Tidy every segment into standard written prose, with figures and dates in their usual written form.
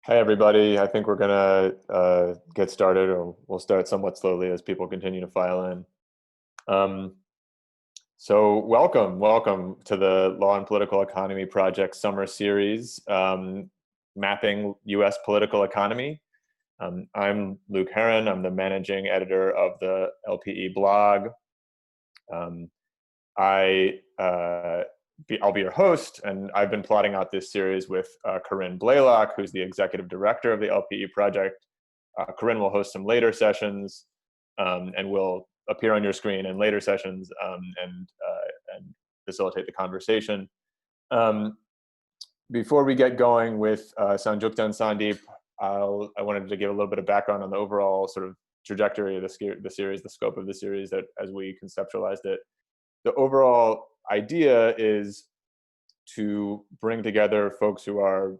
Hi, everybody. I think we're gonna get started, or we'll start somewhat slowly as people continue to file in. Um, so welcome to the Law and Political Economy Project Summer Series, Mapping U.S. Political Economy. I'm Luke Herron. I'm the managing editor of the LPE blog. Um, I'll be your host, and I've been plotting out this series with Corinne Blaylock, who's the executive director of the LPE project. Corinne will host some later sessions, and will appear on your screen in later sessions, and facilitate the conversation. Um, Before we get going with Sanjukta and Sandeep, I wanted to give a little bit of background on the overall sort of trajectory of the series, the scope of the series that as we conceptualized it. The overall idea is to bring together folks who are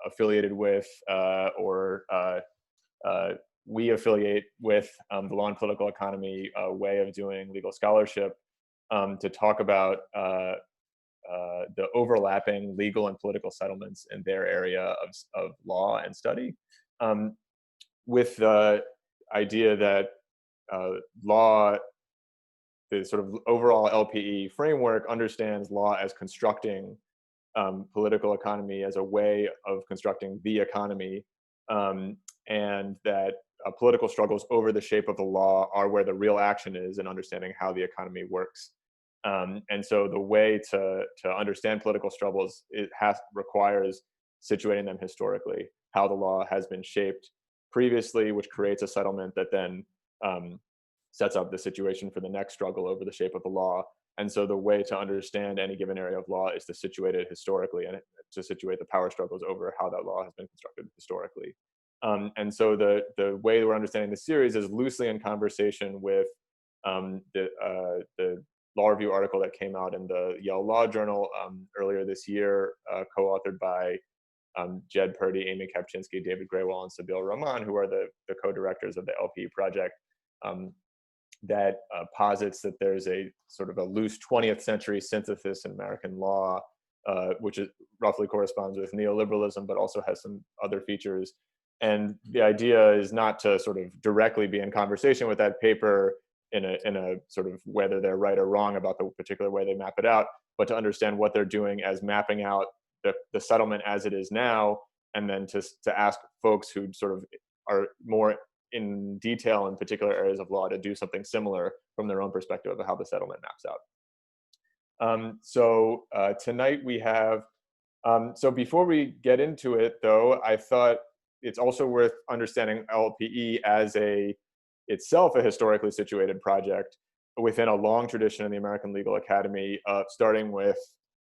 affiliated with we affiliate with the law and political economy way of doing legal scholarship, to talk about the overlapping legal and political settlements in their area of law and study, um, with the idea that law, the sort of overall LPE framework, understands law as constructing political economy as a way of constructing the economy, and that political struggles over the shape of the law are where the real action is in understanding how the economy works. And so the way to understand political struggles, requires situating them historically, how the law has been shaped previously, which creates a settlement that then sets up the situation for the next struggle over the shape of the law. And so the way to understand any given area of law is to situate it historically, and to situate the power struggles over how that law has been constructed historically. And so the way we're understanding the series is loosely in conversation with the law review article that came out in the Yale Law Journal earlier this year, co-authored by Jed Purdy, Amy Kapczynski, David Graywall, and Sabeel Rahman, who are the co-directors of the LPE project, that posits that there's a sort of a loose 20th century synthesis in American law, which roughly corresponds with neoliberalism, but also has some other features. And the idea is not to sort of directly be in conversation with that paper in a sort of whether they're right or wrong about the particular way they map it out, but to understand what they're doing as mapping out the settlement as it is now, and then to ask folks who sort of are more in detail in particular areas of law to do something similar from their own perspective of how the settlement maps out. So tonight we have, so before we get into it though, I thought it's also worth understanding LPE as itself a historically situated project within a long tradition in the American Legal Academy, starting with,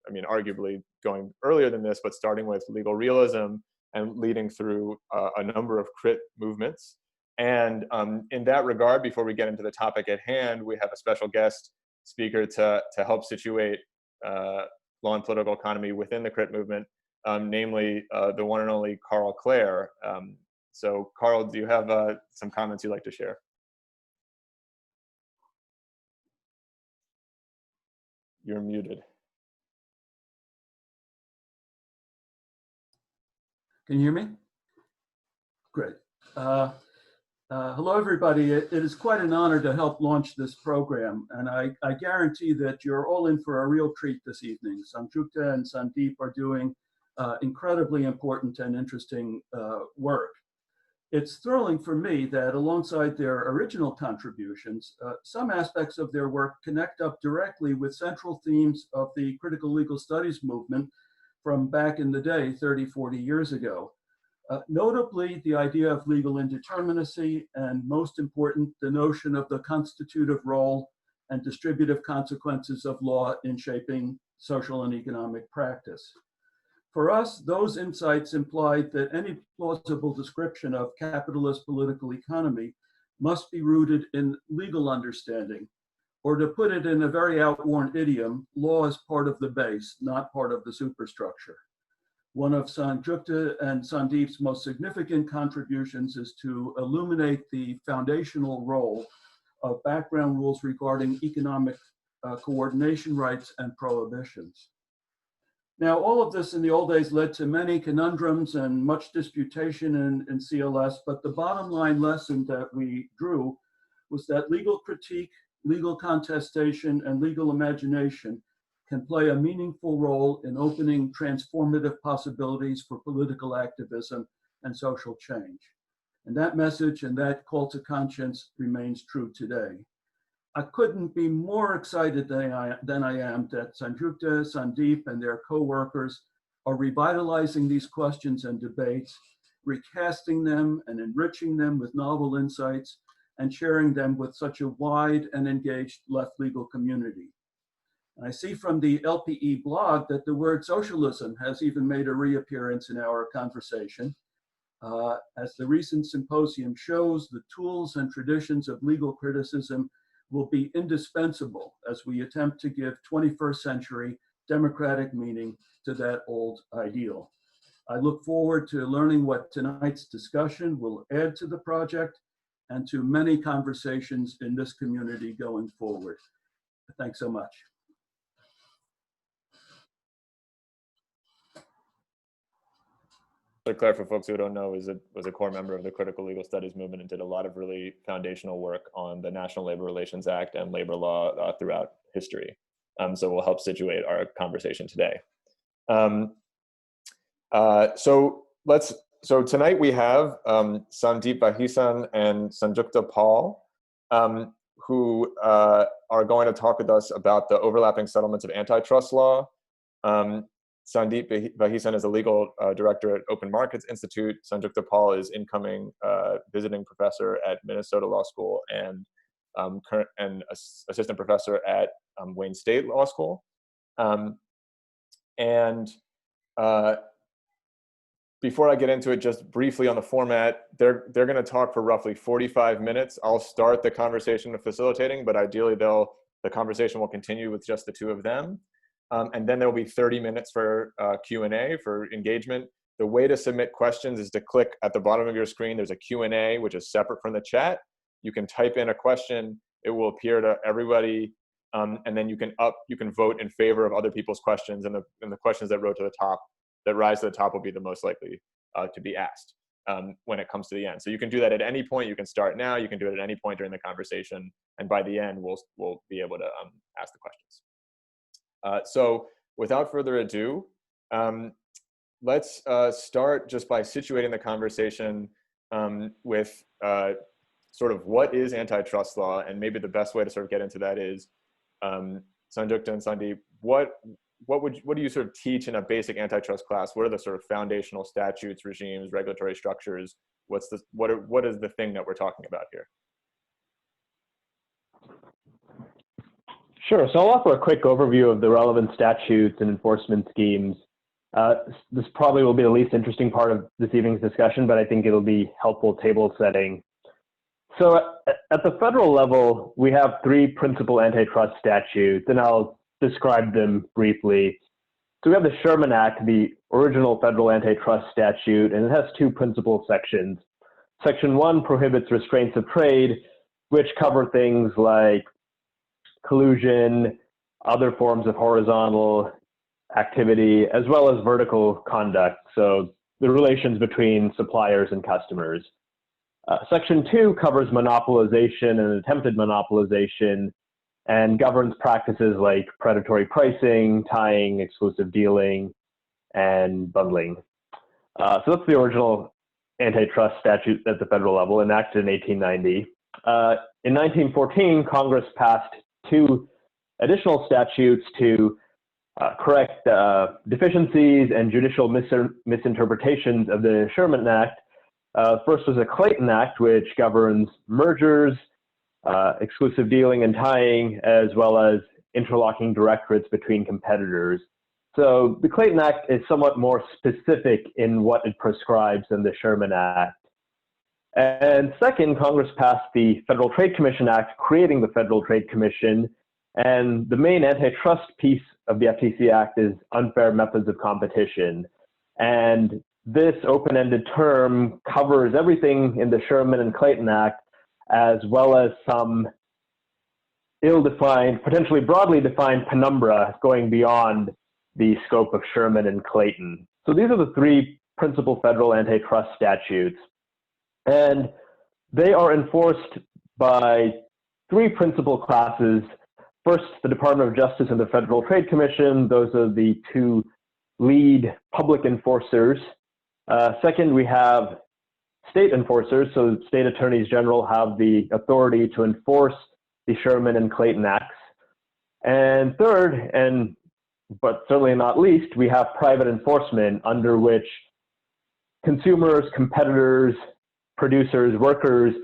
I mean, arguably going earlier than this, but starting with legal realism and leading through a number of crit movements. And in that regard, before we get into the topic at hand, we have a special guest speaker to help situate law and political economy within the crit movement, namely the one and only Carl Clare. So Carl, do you have some comments you'd like to share? You're muted. Can you hear me? Great. Hello, everybody. It is quite an honor to help launch this program, and I guarantee that you're all in for a real treat this evening. Sanjukta and Sandeep are doing incredibly important and interesting work. It's thrilling for me that alongside their original contributions, some aspects of their work connect up directly with central themes of the critical legal studies movement from back in the day, 30, 40 years ago. Notably, the idea of legal indeterminacy, and most important, the notion of the constitutive role and distributive consequences of law in shaping social and economic practice. For us, those insights implied that any plausible description of capitalist political economy must be rooted in legal understanding, or to put it in a very outworn idiom, law is part of the base, not part of the superstructure. One of Sanjukta and Sandeep's most significant contributions is to illuminate the foundational role of background rules regarding economic coordination rights and prohibitions. Now, all of this in the old days led to many conundrums and much disputation in CLS, but the bottom line lesson that we drew was that legal critique, legal contestation, and legal imagination can play a meaningful role in opening transformative possibilities for political activism and social change. And that message and that call to conscience remains true today. I couldn't be more excited than I am that Sanjukta, Sandeep, and their co-workers are revitalizing these questions and debates, recasting them and enriching them with novel insights, and sharing them with such a wide and engaged left legal community. I see from the LPE blog that the word socialism has even made a reappearance in our conversation. As the recent symposium shows, the tools and traditions of legal criticism will be indispensable as we attempt to give 21st century democratic meaning to that old ideal. I look forward to learning what tonight's discussion will add to the project and to many conversations in this community going forward. Thanks so much. Claire, for folks who don't know, was a core member of the critical legal studies movement and did a lot of really foundational work on the National Labor Relations Act and labor law throughout history. So we'll help situate our conversation today. So tonight we have Sandeep, Vaheesan, and Sanjukta Paul, who are going to talk with us about the overlapping settlements of antitrust law. Sandeep Vaheesan is a legal director at Open Markets Institute. Sanjukta Paul is incoming visiting professor at Minnesota Law School and assistant professor at Wayne State Law School. Before I get into it, just briefly on the format, they're going to talk for roughly 45 minutes. I'll start the conversation of facilitating, but ideally the conversation will continue with just the two of them. And then there will be 30 minutes for Q&A, for engagement. The way to submit questions is to click at the bottom of your screen. There's a Q&A, which is separate from the chat. You can type in a question. It will appear to everybody. And then you can vote in favor of other people's questions. And the questions that rise to the top will be the most likely to be asked when it comes to the end. So you can do that at any point. You can start now. You can do it at any point during the conversation. And by the end, we'll be able to ask the questions. So without further ado, let's start just by situating the conversation with sort of what is antitrust law, and maybe the best way to sort of get into that is, Sanjukta and Sandeep, what do you sort of teach in a basic antitrust class? What are the sort of foundational statutes, regimes, regulatory structures? What is the thing that we're talking about here? Sure. So I'll offer a quick overview of the relevant statutes and enforcement schemes. This probably will be the least interesting part of this evening's discussion, but I think it'll be helpful table setting. So at the federal level, we have three principal antitrust statutes, and I'll describe them briefly. So we have the Sherman Act, the original federal antitrust statute, and it has two principal sections. Section 1 prohibits restraints of trade, which cover things like collusion, other forms of horizontal activity, as well as vertical conduct, so the relations between suppliers and customers. Section 2 covers monopolization and attempted monopolization and governs practices like predatory pricing, tying, exclusive dealing, and bundling. So that's the original antitrust statute at the federal level, enacted in 1890. In 1914, Congress passed two additional statutes to correct deficiencies and judicial misinterpretations of the Sherman Act. First was the Clayton Act, which governs mergers, exclusive dealing and tying, as well as interlocking directorates between competitors. So the Clayton Act is somewhat more specific in what it prescribes than the Sherman Act. And second, Congress passed the Federal Trade Commission Act, creating the Federal Trade Commission. And the main antitrust piece of the FTC Act is unfair methods of competition. And this open-ended term covers everything in the Sherman and Clayton Act, as well as some ill-defined, potentially broadly defined penumbra going beyond the scope of Sherman and Clayton. So these are the three principal federal antitrust statutes, and they are enforced by three principal classes. First, the Department of Justice and the Federal Trade Commission. Those are the two lead public enforcers. Second, we have state enforcers. So state attorneys general have the authority to enforce the Sherman and Clayton Acts. And third, but certainly not least, we have private enforcement, under which consumers, competitors, producers, workers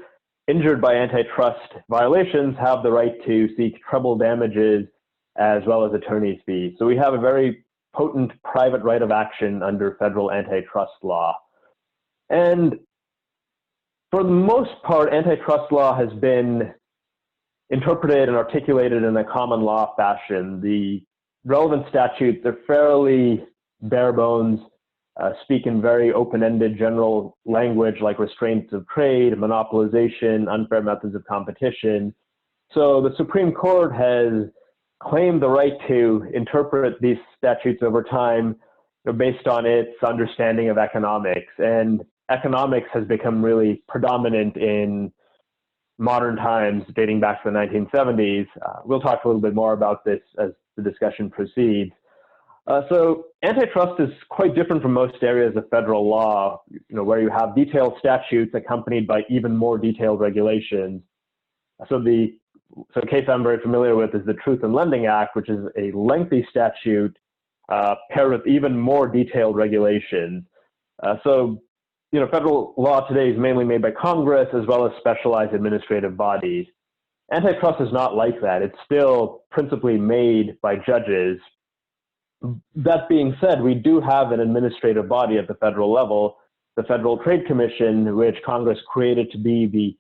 injured by antitrust violations have the right to seek treble damages as well as attorney's fees. So we have a very potent private right of action under federal antitrust law. And for the most part, antitrust law has been interpreted and articulated in a common law fashion. The relevant statutes are fairly bare bones, speak in very open-ended general language like restraints of trade, monopolization, unfair methods of competition. So the Supreme Court has claimed the right to interpret these statutes over time based on its understanding of economics. And economics has become really predominant in modern times, dating back to the 1970s. We'll talk a little bit more about this as the discussion proceeds. So antitrust is quite different from most areas of federal law, where you have detailed statutes accompanied by even more detailed regulations. So the case I'm very familiar with is the Truth in Lending Act, which is a lengthy statute paired with even more detailed regulations. Federal law today is mainly made by Congress as well as specialized administrative bodies. Antitrust is not like that. It's still principally made by judges. That being said, we do have an administrative body at the federal level, the Federal Trade Commission, which Congress created to be the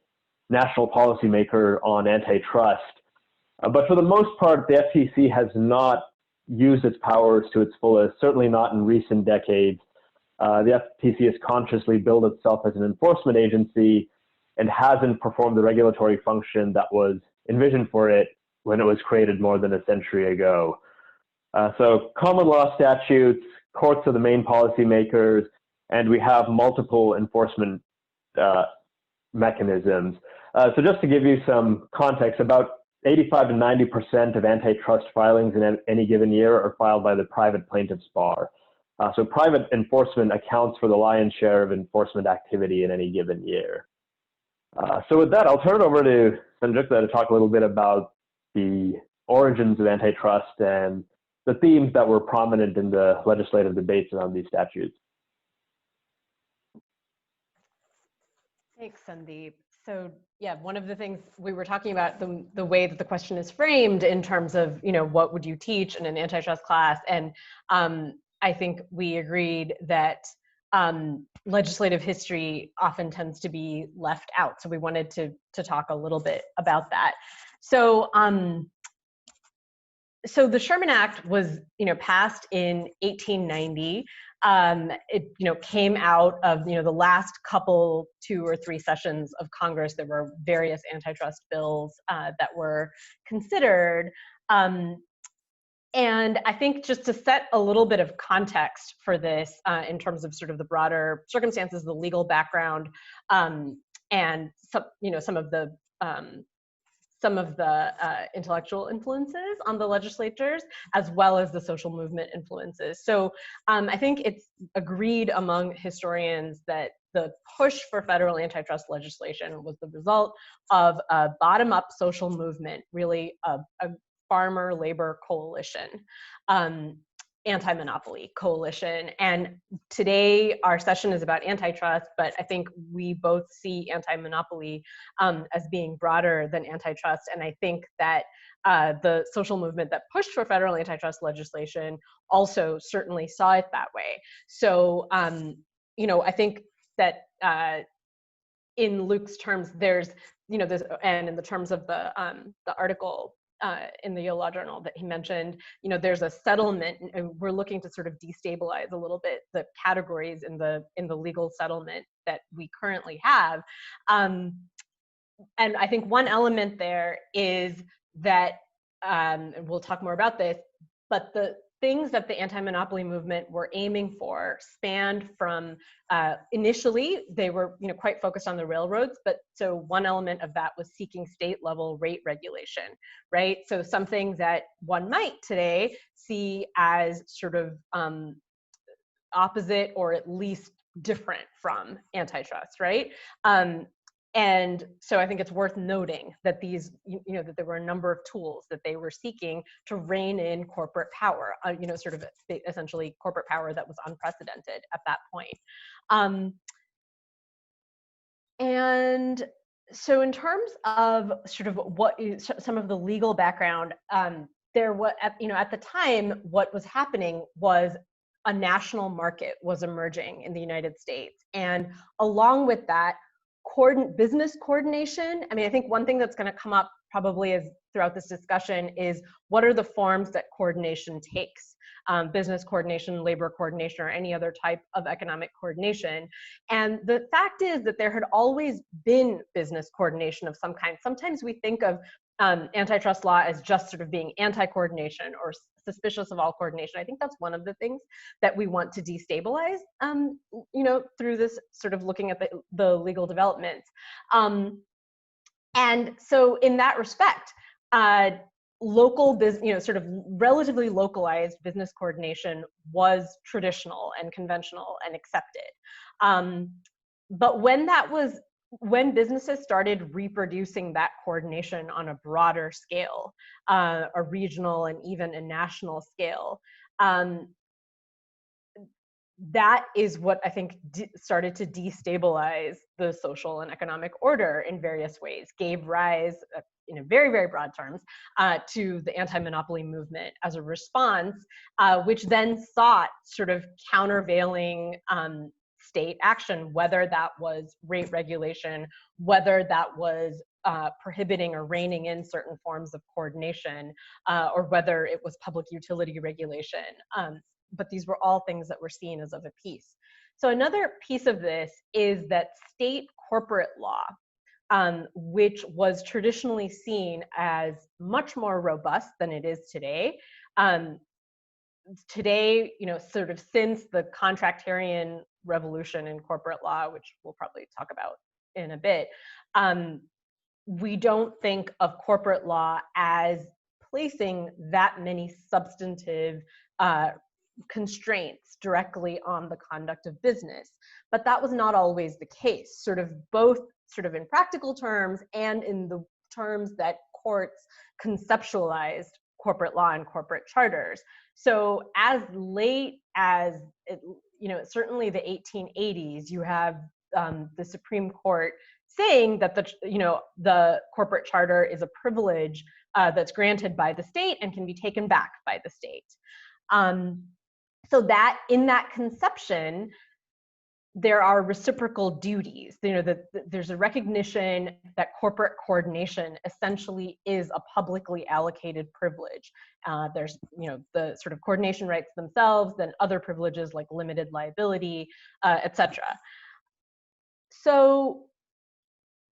national policymaker on antitrust. But for the most part, the FTC has not used its powers to its fullest, certainly not in recent decades. The FTC has consciously billed itself as an enforcement agency and hasn't performed the regulatory function that was envisioned for it when it was created more than a century ago. So common law statutes, courts are the main policymakers, and we have multiple enforcement mechanisms. So just to give you some context, about 85 to 90% of antitrust filings in any given year are filed by the private plaintiff's bar. So private enforcement accounts for the lion's share of enforcement activity in any given year. So with that, I'll turn it over to Sanjukta to talk a little bit about the origins of antitrust and the themes that were prominent in the legislative debates around these statutes. Thanks, Sandeep. So yeah, one of the things we were talking about, the way that the question is framed in terms of, what would you teach in an antitrust class? And I think we agreed that legislative history often tends to be left out. So we wanted to talk a little bit about that. So so the Sherman Act was, passed in 1890. It, came out of, the last couple, 2 or 3 sessions of Congress. There were various antitrust bills that were considered. And I think just to set a little bit of context for this in terms of sort of the broader circumstances, the legal background, and some of the intellectual influences on the legislatures, as well as the social movement influences. So I think it's agreed among historians that the push for federal antitrust legislation was the result of a bottom-up social movement, really a farmer labor coalition, anti-monopoly coalition. And today our session is about antitrust, but I think we both see anti-monopoly as being broader than antitrust. And I think that the social movement that pushed for federal antitrust legislation also certainly saw it that way. So, I think that in Luke's terms, there's, and in the terms of the article in the Yale Law Journal that he mentioned, there's a settlement, and we're looking to sort of destabilize a little bit the categories in the legal settlement that we currently have. And I think one element there is that, and we'll talk more about this, but things that the anti-monopoly movement were aiming for spanned from, initially, they were quite focused on the railroads, but so one element of that was seeking state level rate regulation, right? So something that one might today see as sort of opposite or at least different from antitrust, right? And so I think it's worth noting that these, that there were a number of tools that they were seeking to rein in corporate power, sort of essentially corporate power that was unprecedented at that point. And so in terms of sort of what is some of the legal background, there was, at the time, what was happening was a national market was emerging in the United States. And along with that, business coordination. I mean, I think one thing that's going to come up probably is throughout this discussion is what are the forms that coordination takes? Business coordination, labor coordination, or any other type of economic coordination. And the fact is that there had always been business coordination of some kind. Sometimes we think of antitrust law as just sort of being anti-coordination or suspicious of all coordination. I think that's one of the things that we want to destabilize, through this sort of looking at the legal developments. And so in that respect, local business, sort of relatively localized business coordination was traditional and conventional and accepted. But when businesses started reproducing that coordination on a broader scale, a regional and even a national scale, that is what I think started to destabilize the social and economic order in various ways, gave rise, in very, very broad terms, to the anti-monopoly movement as a response, which then sought sort of countervailing state action, whether that was rate regulation, whether that was prohibiting or reining in certain forms of coordination, or whether it was public utility regulation. But these were all things that were seen as of a piece. So another piece of this is that state corporate law, which was traditionally seen as much more robust than it is today. Today, sort of since the contractarian revolution in corporate law, which we'll probably talk about in a bit, we don't think of corporate law as placing that many substantive constraints directly on the conduct of business. But that was not always the case, sort of both sort of in practical terms and in the terms that courts conceptualized corporate law and corporate charters. So as late as, certainly the 1880s, you have the Supreme Court saying that the corporate charter is a privilege that's granted by the state and can be taken back by the state. So that in that conception, there are reciprocal duties. There's a recognition that corporate coordination essentially is a publicly allocated privilege. There's the sort of coordination rights themselves, then other privileges like limited liability, etc. So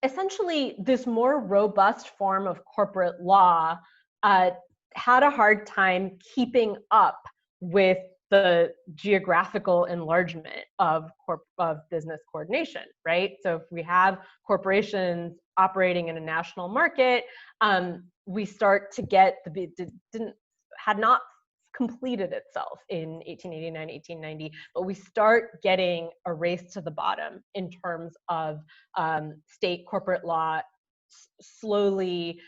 essentially, this more robust form of corporate law had a hard time keeping up with the geographical enlargement of business coordination, right? So if we have corporations operating in a national market, we start to get had not completed itself in 1889, 1890, but we start getting a race to the bottom in terms of state corporate law slowly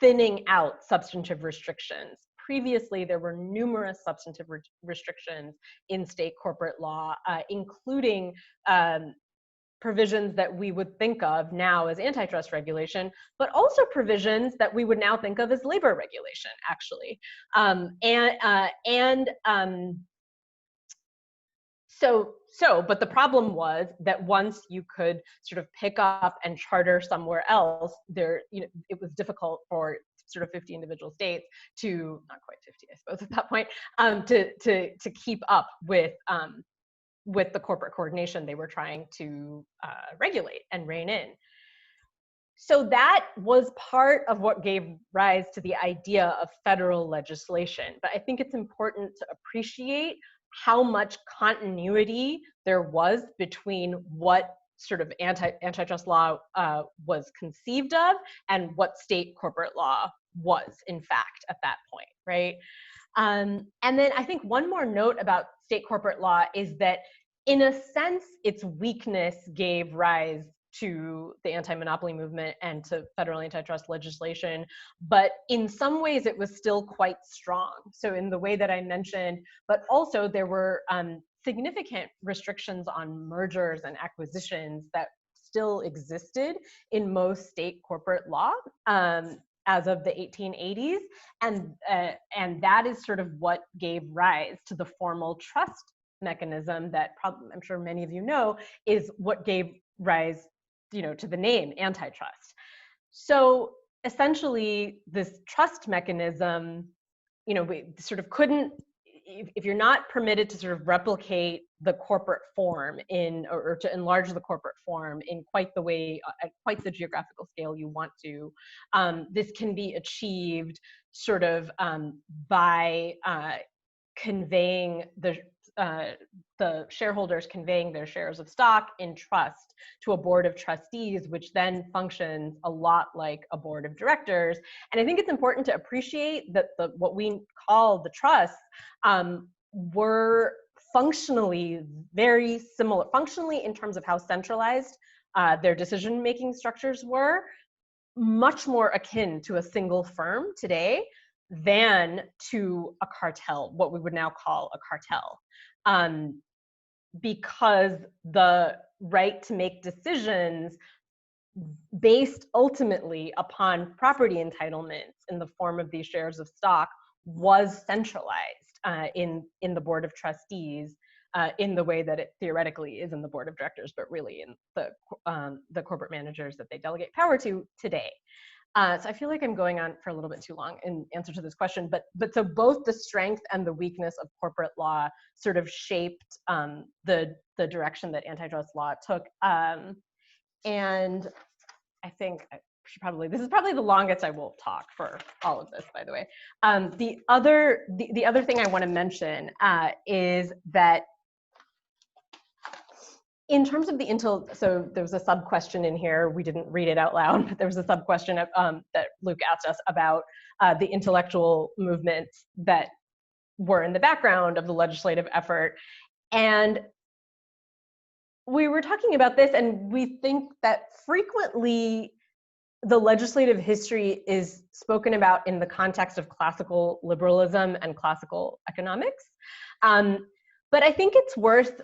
thinning out substantive restrictions. Previously, there were numerous substantive restrictions in state corporate law, including provisions that we would think of now as antitrust regulation, but also provisions that we would now think of as labor regulation, actually. But the problem was that once you could sort of pick up and charter somewhere else, it was difficult for sort of 50 individual states to, not quite 50, I suppose at that point, to keep up with the corporate coordination they were trying to regulate and rein in. So that was part of what gave rise to the idea of federal legislation. But I think it's important to appreciate how much continuity there was between what sort of antitrust law was conceived of and what state corporate law was, in fact, at that point, right? And then I think one more note about state corporate law is that, in a sense, its weakness gave rise to the anti-monopoly movement and to federal antitrust legislation, but in some ways it was still quite strong. So in the way that I mentioned, but also there were significant restrictions on mergers and acquisitions that still existed in most state corporate law as of the 1880s, and that is sort of what gave rise to the formal trust mechanism that I'm sure many of you know is what gave rise, to the name antitrust. So essentially, this trust mechanism, we sort of couldn't, if you're not permitted to sort of replicate the corporate form or to enlarge the corporate form in quite the way, at quite the geographical scale you want to, this can be achieved sort of by conveying the shareholders conveying their shares of stock in trust to a board of trustees, which then functions a lot like a board of directors. And I think it's important to appreciate that what we call the trusts were functionally very similar, functionally in terms of how centralized their decision-making structures were, much more akin to a single firm today than to a cartel, what we would now call a cartel. Because the right to make decisions based ultimately upon property entitlements in the form of these shares of stock was centralized in the board of trustees in the way that it theoretically is in the board of directors, but really in the corporate managers that they delegate power to today. So I feel like I'm going on for a little bit too long in answer to this question, but so both the strength and the weakness of corporate law sort of shaped the direction that antitrust law took. And I think this is probably the longest I will talk for all of this, by the way. The other thing I want to mention is that in terms of the so there was a sub question in here. We didn't read it out loud, but there was a sub question that Luke asked us about the intellectual movements that were in the background of the legislative effort. And we were talking about this, and we think that frequently the legislative history is spoken about in the context of classical liberalism and classical economics. But I think it's worth,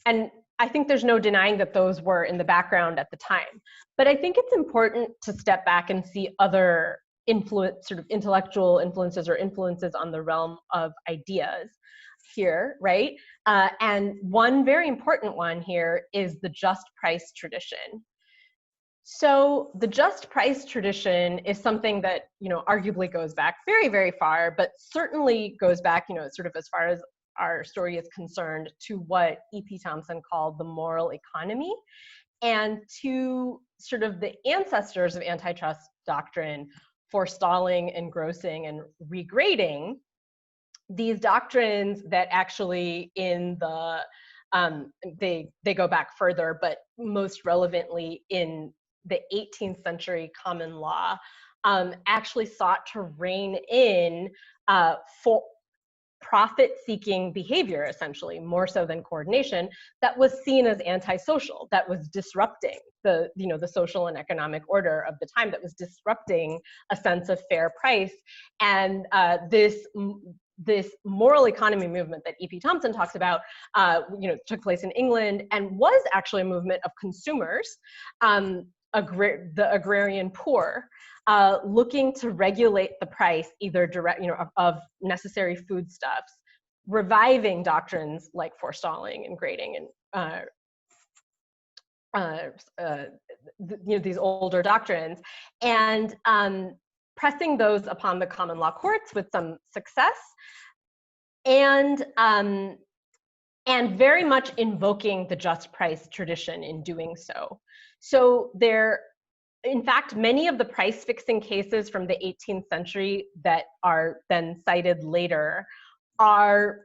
and I think there's no denying that those were in the background at the time. But I think it's important to step back and see other sort of intellectual influences or influences on the realm of ideas here, right? And one very important one here is the just price tradition. So the just price tradition is something that, arguably goes back very, very far, but certainly goes back, sort of as far as our story is concerned, to what E.P. Thompson called the moral economy, and to sort of the ancestors of antitrust doctrine, forestalling, engrossing, and regrading. These doctrines that actually in the, they go back further, but most relevantly in the 18th century common law, actually sought to rein in for profit-seeking behavior, essentially, more so than coordination, that was seen as antisocial, that was disrupting the social and economic order of the time, that was disrupting a sense of fair price. And this moral economy movement that E.P. Thompson talks about, took place in England and was actually a movement of consumers, the agrarian poor, looking to regulate the price, either direct, of necessary foodstuffs, reviving doctrines like forestalling and grading and these older doctrines, and pressing those upon the common law courts with some success, and very much invoking the just price tradition in doing so. So there in fact, many of the price fixing cases from the 18th century that are then cited later are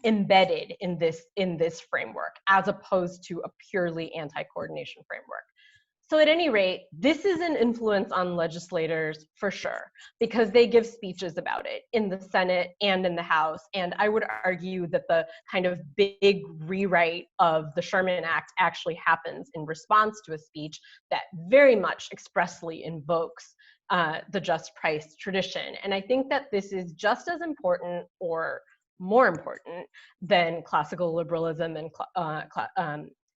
embedded in this framework, as opposed to a purely anti-coordination framework. So at any rate, this is an influence on legislators for sure, because they give speeches about it in the Senate and in the House. And I would argue that the kind of big rewrite of the Sherman Act actually happens in response to a speech that very much expressly invokes the just price tradition. And I think that this is just as important or more important than classical liberalism and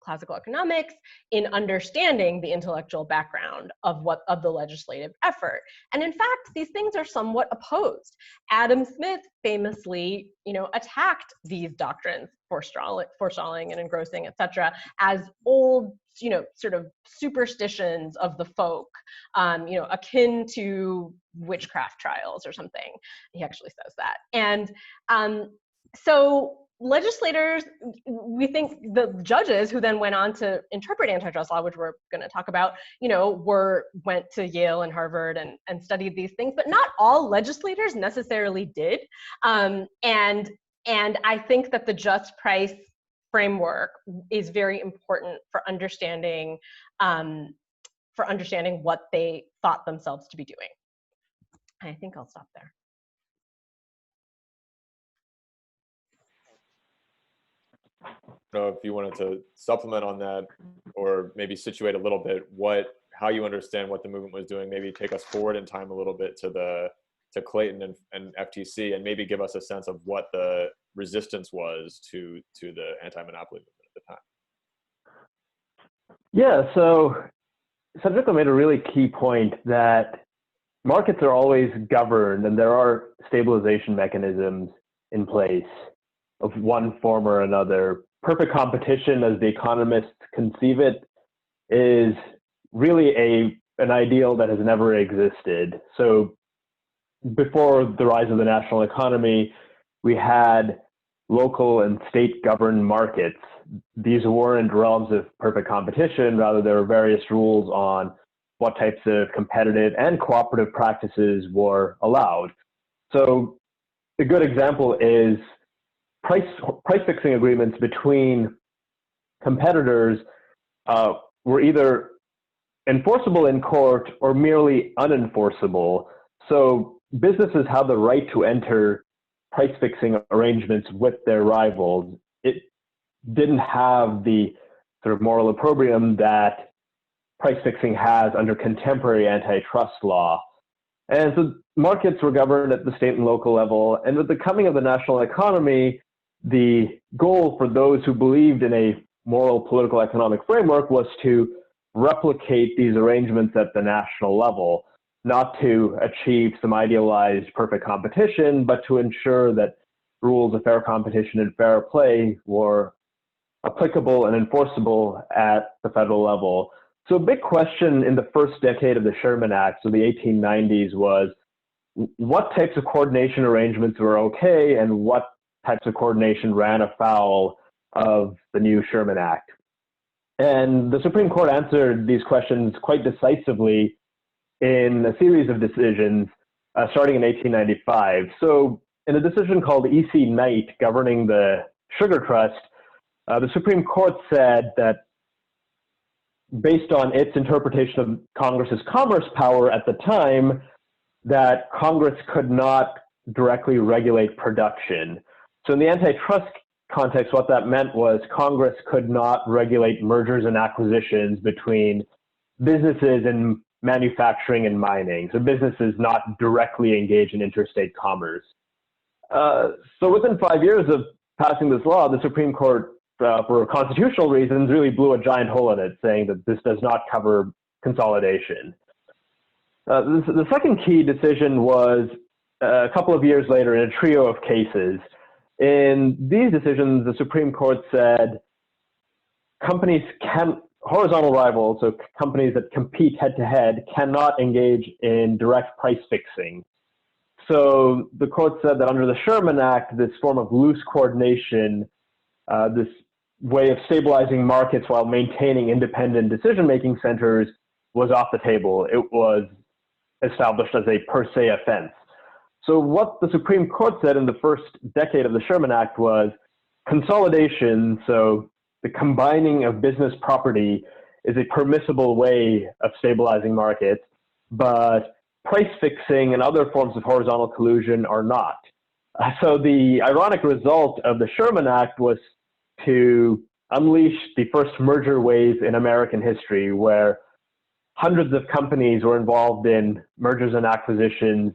classical economics in understanding the intellectual background of the legislative effort. And in fact, these things are somewhat opposed. Adam Smith famously, attacked these doctrines, forestalling and engrossing, etc., as old, sort of superstitions of the folk, akin to witchcraft trials or something. He actually says that. And so legislators, we think the judges who then went on to interpret antitrust law, which we're going to talk about, went to Yale and Harvard and studied these things, but not all legislators necessarily did. And I think that the just price framework is very important for understanding what they thought themselves to be doing. I think I'll stop there. If you wanted to supplement on that, or maybe situate a little bit how you understand what the movement was doing, maybe take us forward in time a little bit to Clayton and FTC, and maybe give us a sense of what the resistance was to the anti-monopoly movement at the time. Yeah, so Sanjukta made a really key point that markets are always governed and there are stabilization mechanisms in place of one form or another. Perfect competition, as the economists conceive it, is really an ideal that has never existed. So before the rise of the national economy, we had local and state governed markets. These weren't realms of perfect competition, rather there were various rules on what types of competitive and cooperative practices were allowed. So a good example is price fixing agreements between competitors were either enforceable in court or merely unenforceable. So businesses have the right to enter price fixing arrangements with their rivals. It didn't have the sort of moral opprobrium that price fixing has under contemporary antitrust law. And so markets were governed at the state and local level. And with the coming of the national economy, the goal for those who believed in a moral, political, economic framework was to replicate these arrangements at the national level, not to achieve some idealized perfect competition, but to ensure that rules of fair competition and fair play were applicable and enforceable at the federal level. So a big question in the first decade of the Sherman Act, so the 1890s, was what types of coordination arrangements were okay and what types of coordination ran afoul of the new Sherman Act. And the Supreme Court answered these questions quite decisively in a series of decisions starting in 1895. So in a decision called E.C. Knight governing the Sugar Trust, the Supreme Court said that based on its interpretation of Congress's commerce power at the time, that Congress could not directly regulate production. So in the antitrust context, what that meant was Congress could not regulate mergers and acquisitions between businesses in manufacturing and mining. So businesses not directly engage in interstate commerce. So within 5 years of passing this law, the Supreme Court, for constitutional reasons, really blew a giant hole in it, saying that this does not cover consolidation. The second key decision was a couple of years later in a trio of cases. In these decisions, the Supreme Court said companies horizontal rivals, so companies that compete head-to-head, cannot engage in direct price fixing. So the court said that under the Sherman Act, this form of loose coordination, this way of stabilizing markets while maintaining independent decision-making centers, was off the table. It was established as a per se offense. So what the Supreme Court said in the first decade of the Sherman Act was consolidation, so the combining of business property, is a permissible way of stabilizing markets, but price fixing and other forms of horizontal collusion are not. So the ironic result of the Sherman Act was to unleash the first merger wave in American history, where hundreds of companies were involved in mergers and acquisitions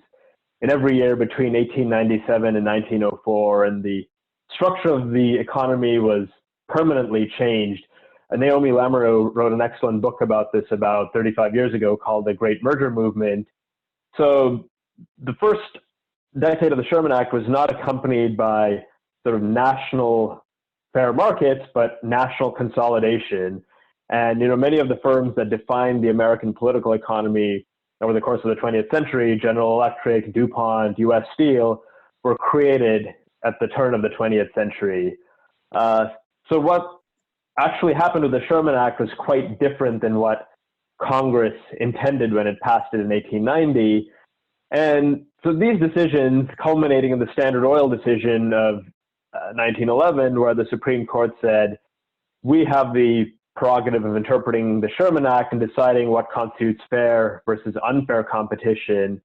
in every year between 1897 and 1904, and the structure of the economy was permanently changed. Naomi Lamoureux wrote an excellent book about this about 35 years ago called The Great Merger Movement. So the first decade of the Sherman Act was not accompanied by sort of national fair markets, but national consolidation. And many of the firms that defined the American political economy over the course of the 20th century, General Electric, DuPont, US Steel, were created at the turn of the 20th century. So what actually happened with the Sherman Act was quite different than what Congress intended when it passed it in 1890. And so these decisions, culminating in the Standard Oil decision of 1911, where the Supreme Court said, we have the prerogative of interpreting the Sherman Act and deciding what constitutes fair versus unfair competition,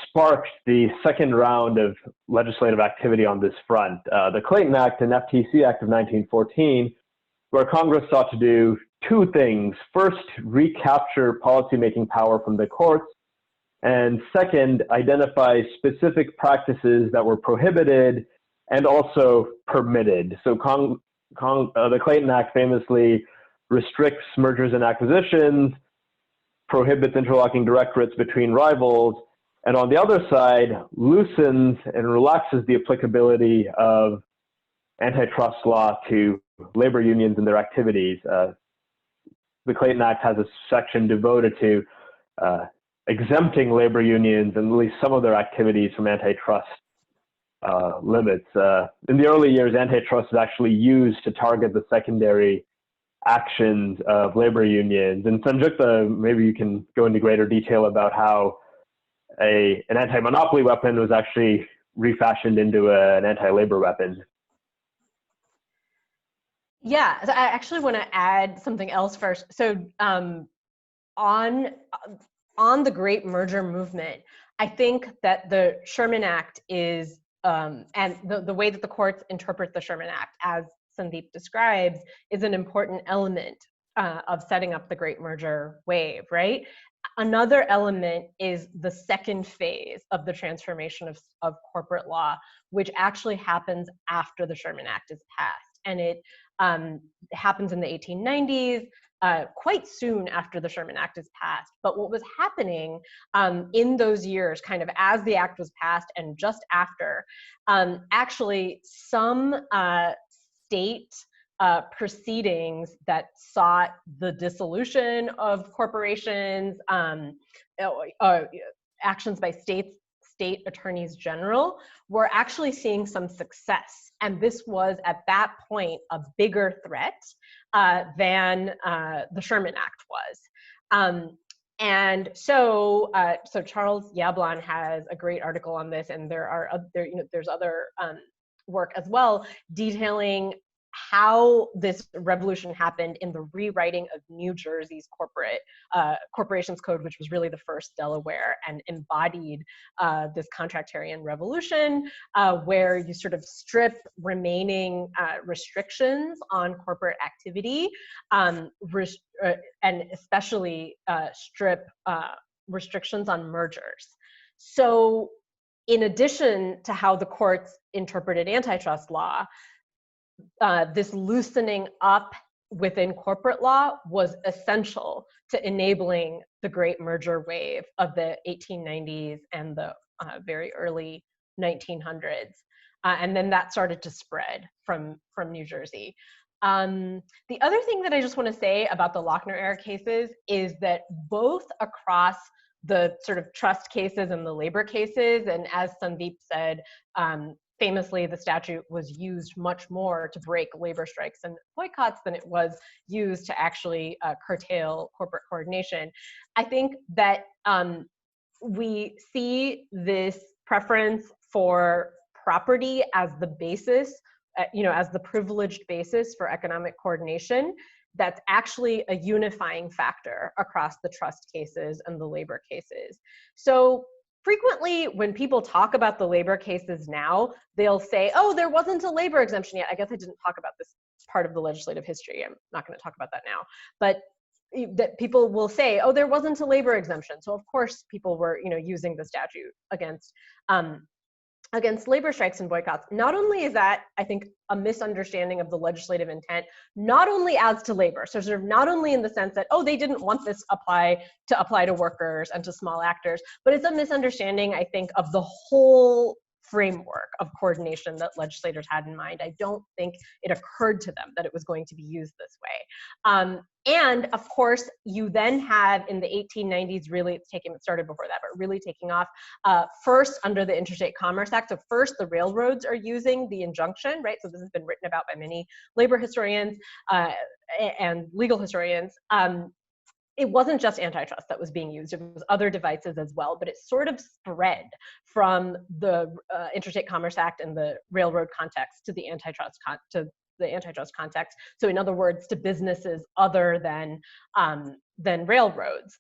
sparked the second round of legislative activity on this front. The Clayton Act and FTC Act of 1914, where Congress sought to do two things. First, recapture policymaking power from the courts, and second, identify specific practices that were prohibited and also permitted. So the Clayton Act famously restricts mergers and acquisitions, prohibits interlocking directorates between rivals, and on the other side, loosens and relaxes the applicability of antitrust law to labor unions and their activities. The Clayton Act has a section devoted to exempting labor unions and at least some of their activities from antitrust limits. In the early years, antitrust was actually used to target the secondary actions of labor unions. And Sanjukta, maybe you can go into greater detail about how an anti-monopoly weapon was actually refashioned into an anti-labor weapon. Yeah, so I actually want to add something else first. So on the Great Merger Movement, I think that the Sherman Act is, and the way that the courts interpret the Sherman Act, as Sandeep describes, is an important element of setting up the Great Merger wave, right? Another element is the second phase of the transformation of corporate law, which actually happens after the Sherman Act is passed. And it happens in the 1890s, quite soon after the Sherman Act is passed. But what was happening in those years, kind of as the act was passed and just after, actually some state proceedings that sought the dissolution of corporations, actions by state attorneys general, were actually seeing some success. And this was, at that point, a bigger threat than the Sherman Act was. And so Charles Yablon has a great article on this, and there's other work as well detailing how this revolution happened in the rewriting of New Jersey's corporations code, which was really the first Delaware and embodied this contractarian revolution, where you sort of strip remaining restrictions on corporate activity, and especially strip restrictions on mergers. So in addition to how the courts interpreted antitrust law, this loosening up within corporate law was essential to enabling the great merger wave of the 1890s and the very early 1900s. And then that started to spread from New Jersey. The other thing that I just want to say about the Lochner era cases is that both across the sort of trust cases and the labor cases, and as Sandeep said, famously, the statute was used much more to break labor strikes and boycotts than it was used to actually curtail corporate coordination. I think that we see this preference for property as the basis, as the privileged basis for economic coordination. That's actually a unifying factor across the trust cases and the labor cases. So frequently when people talk about the labor cases now, they'll say, oh, there wasn't a labor exemption yet. I guess I didn't talk about this part of the legislative history. I'm not going to talk about that now. But that people will say, oh, there wasn't a labor exemption. So of course people were, using the statute against labor strikes and boycotts. Not only is that, I think, a misunderstanding of the legislative intent, not only as to labor, so sort of not only in the sense that, oh, they didn't want this apply to workers and to small actors, but it's a misunderstanding, I think, of the whole framework of coordination that legislators had in mind. I don't think it occurred to them that it was going to be used this way. And of course, you then have in the 1890s, really, it started before that, but really taking off first under the Interstate Commerce Act. So first the railroads are using the injunction, right? So this has been written about by many labor historians and legal historians. It wasn't just antitrust that was being used, it was other devices as well, but it sort of spread from the Interstate Commerce Act and the railroad context to the antitrust context. So in other words, to businesses other than railroads.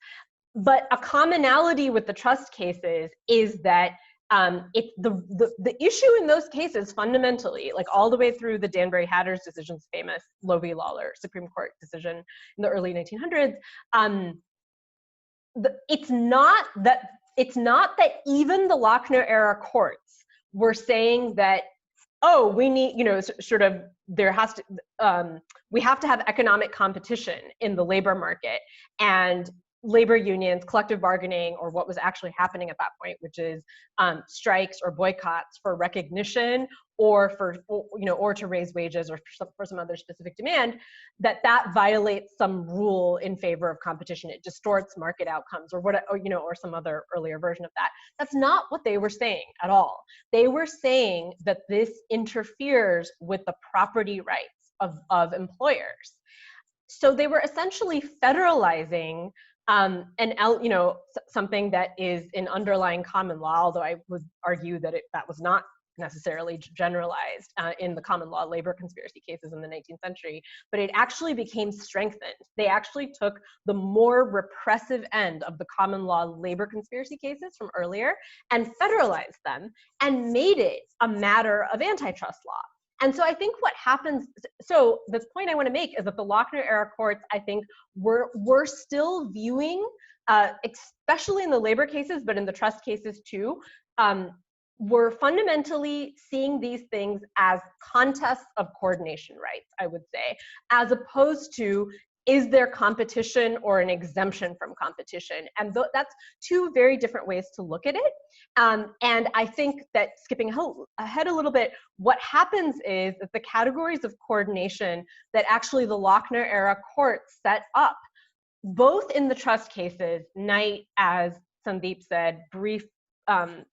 But a commonality with the trust cases is that it's the issue in those cases fundamentally, like all the way through the Danbury-Hatters decision's famous Lowe v. Lawler Supreme Court decision in the early 1900s, it's not that even the Lochner era courts were saying that, oh, we need, we have to have economic competition in the labor market, and labor unions, collective bargaining, or what was actually happening at that point, which is strikes or boycotts for recognition or or to raise wages or for some other specific demand, that violates some rule in favor of competition. It distorts market outcomes or some other earlier version of that. That's not what they were saying at all. They were saying that this interferes with the property rights of employers. So they were essentially federalizing something that is in underlying common law, although I would argue that that was not necessarily generalized in the common law labor conspiracy cases in the 19th century, but it actually became strengthened. They actually took the more repressive end of the common law labor conspiracy cases from earlier and federalized them and made it a matter of antitrust law. And so I think what happens, so the point I want to make is that the Lochner era courts, I think, were still viewing, especially in the labor cases, but in the trust cases too, were fundamentally seeing these things as contests of coordination rights, I would say, as opposed to, is there competition or an exemption from competition? And that's two very different ways to look at it. And I think that skipping ahead a little bit, what happens is that the categories of coordination that actually the Lochner era courts set up, both in the trust cases, Knight, as Sandeep said, brief